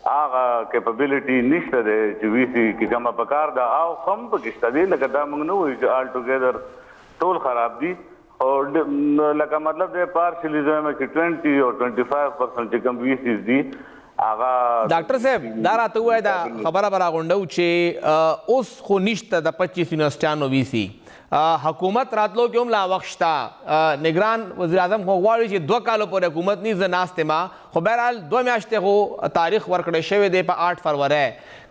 هغه کیپابیلیټي نشته دی چې وی سي کې کومه پکار دا او هم پکشته دی لکه دا موږ نه وایو چې آل ټوګیدر ټول خراب دي او لکه مطلب دی پارشلیزم چې 20 او 25% چې کوم وی سي دي هغه ډاکټر صاحب دا راته وای دا خبره براغونډو چې اوس خو نشته د 25 یونیورسيټانو وی سي حکومت راتلو کې هم لا وخت شته نگران وزیر اعظم خو غواړي چې 2 کالو پورې حکومت نه زه ناستې ما خو بهرحال 2 میاشتې خو تاریخ ورکړی شوی دی په 8 فروری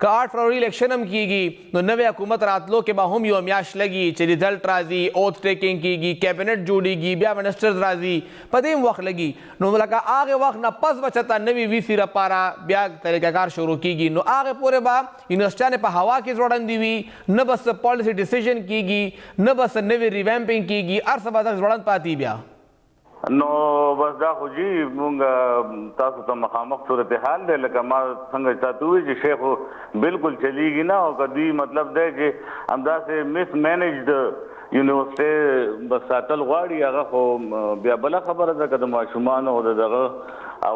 که 8 فروری الیکشن هم کیږي نو نوې حکومت راتلو کې به هم یو میاشت لګي چې ریزلټ راځي اوت ټیکنګ کیږي کیبنټ جوړیږي بیا منسټرز راځي په دې وخت لګي نو لکه هغه وخت نه پس بچتا نوې وی سی لپاره بیا طریقه کار شروع کیږي نو هغه پورې به یونیورسيټیانې په هوا کې ځوړندې وي نه بس پالیسی ډیسیژن کیږي نه بس نوې ریویمپینګ کیږي هر څه به دغه ځوړند پاتې بیا نو بس دا خو جی مونږ تاسو ته مخامخ صورتحال دی لکه ما څنګه چاته وي چې شیخ بالکل چلیږي نه او کدی مطلب دی چې همداسې مس مینجډ یونیورسيټي بس ساتل غواړي هغه خو بیا بله خبره ده که د ماشومانو او دغه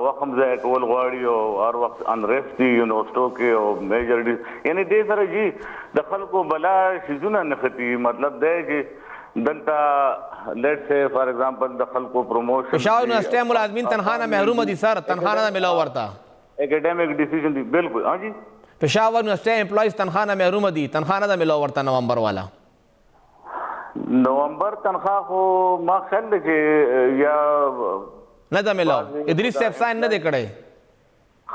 وخت هم ځای کول غواړي او هر وخت انریسټ دي یونیورسيټو کې او میجر دي یعنې دې سره جی د خلکو بلا شیزونه نښتي مطلب دی چې دلته لیټ سے فار ایگزامپل د خلکو پروموشن پېښور یونیورسيټي ملازمین تنخوا نه محروم دي سر تنخوا نه ملاو ورته اکیډمیک ډیسیژن دي بالکل ها جی پېښور یونیورسيټي امپلایز تنخوا نه محروم دي تنخوا نه ملاو ورته نومبر والا نومبر تنخوا خو ما خیال دی چې یا نه دا ملاو ادریس صاحب ساين نه دی کړی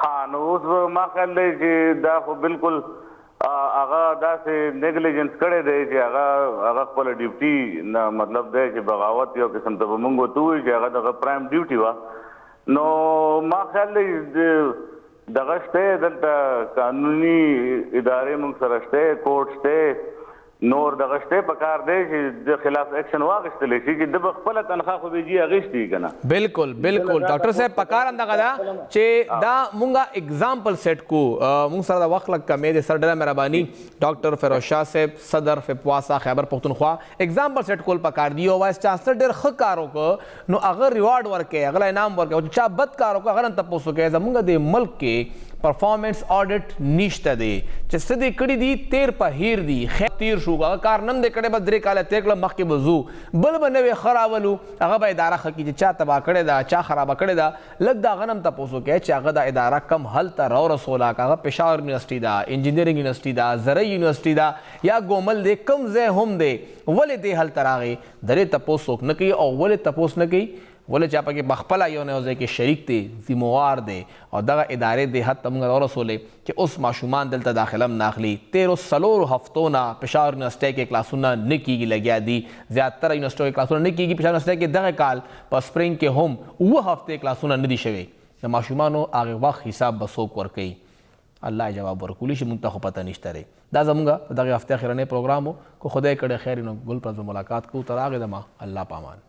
ها نو اوس ما خیال دی چې دا خو بالکل هغه داسې نیګلیجنس کړی دی چې هغه خپل ډیوټي نه مطلب دی چې بغاوت یو قسم ته به مونږ ورته ووایو چې هغه دغه پرایم ډیوټي وه نو ما خیال دی دغه شته دلته قانوني ادارې مونږ سره شته کورټ شته نور دغه شته په کار دی چې د خلاف اکشن واخیستلی شي چې د به خپله تنخوا خو به جي اخیستي که نه بالکل بالکل ډاکټر صاحب په کار همدغه ده چې دا مونږه اگزامپل سیټ کو مونږ سره د وخت لږ کمې دی سر ډېره مهرباني ډاکټر فیروز شاه صاحب صدر فپواسا خیبر پښتونخوا اگزامپل سیټ کول پکار دی او وایس چانسلر ډېر ښه کار وکړه نو هغه ریوارډ ورکړي هغه انعام ورکړي او چې چا بد کار وکړه هغه نه تپوس وکړي زمونږ د ملک کې پرفارمنس آډټ نشته دی چې څه دې کړي دي تیر په هیر دي خیر تیر شو هغه کار نن دې کړی به 3 کاله تیر کړه مخکې به ځو بل به نوې ښه راولو هغه به اداره ښه کړي چې چا تباه کړې ده چا خرابه کړې ده لږ د هغه نه هم تپوس وکړئ چې هغه دا اداره کم حل ته راورسوله که هغه پېښور یونیورسيټي ده انجینرینګ یونیورسيټي ده زرعي یونیورسيټي ده یا ګومل دی کوم ځای هم دی ولې دې حل ته راغی د دې تپوس څوک نه کوي او ولې تپوس نه کوي ولې چې پکې بخپله یو نه یو ځای کې شریک دی ذموار دی او دغه ادارې دې حد ته موږ راورسولې چې اوس ماشومان دلته داخله هم نه اخلي 13 هفتو نه پېښور یونیورسيټي کې کلاسونه نه کیږي لګیا دي زیاتره یونیورسيټیو کې کلاسونه نه کیږي پېښور یونیورسيټي کې دغه کال په سپرینګ کې هم 9 هفتې کلاسونه نه دي شوي د ماشومانو هغه وخت حساب به څوک ورکوي الله جواب ورکولی شي مونږ ته خو پته نشته دی دا زموږ دغه هفته اخرنی پروګرام و کو خدای کړی خیر نو ګل پر ملاقات کو تر هغې دمه الله پامان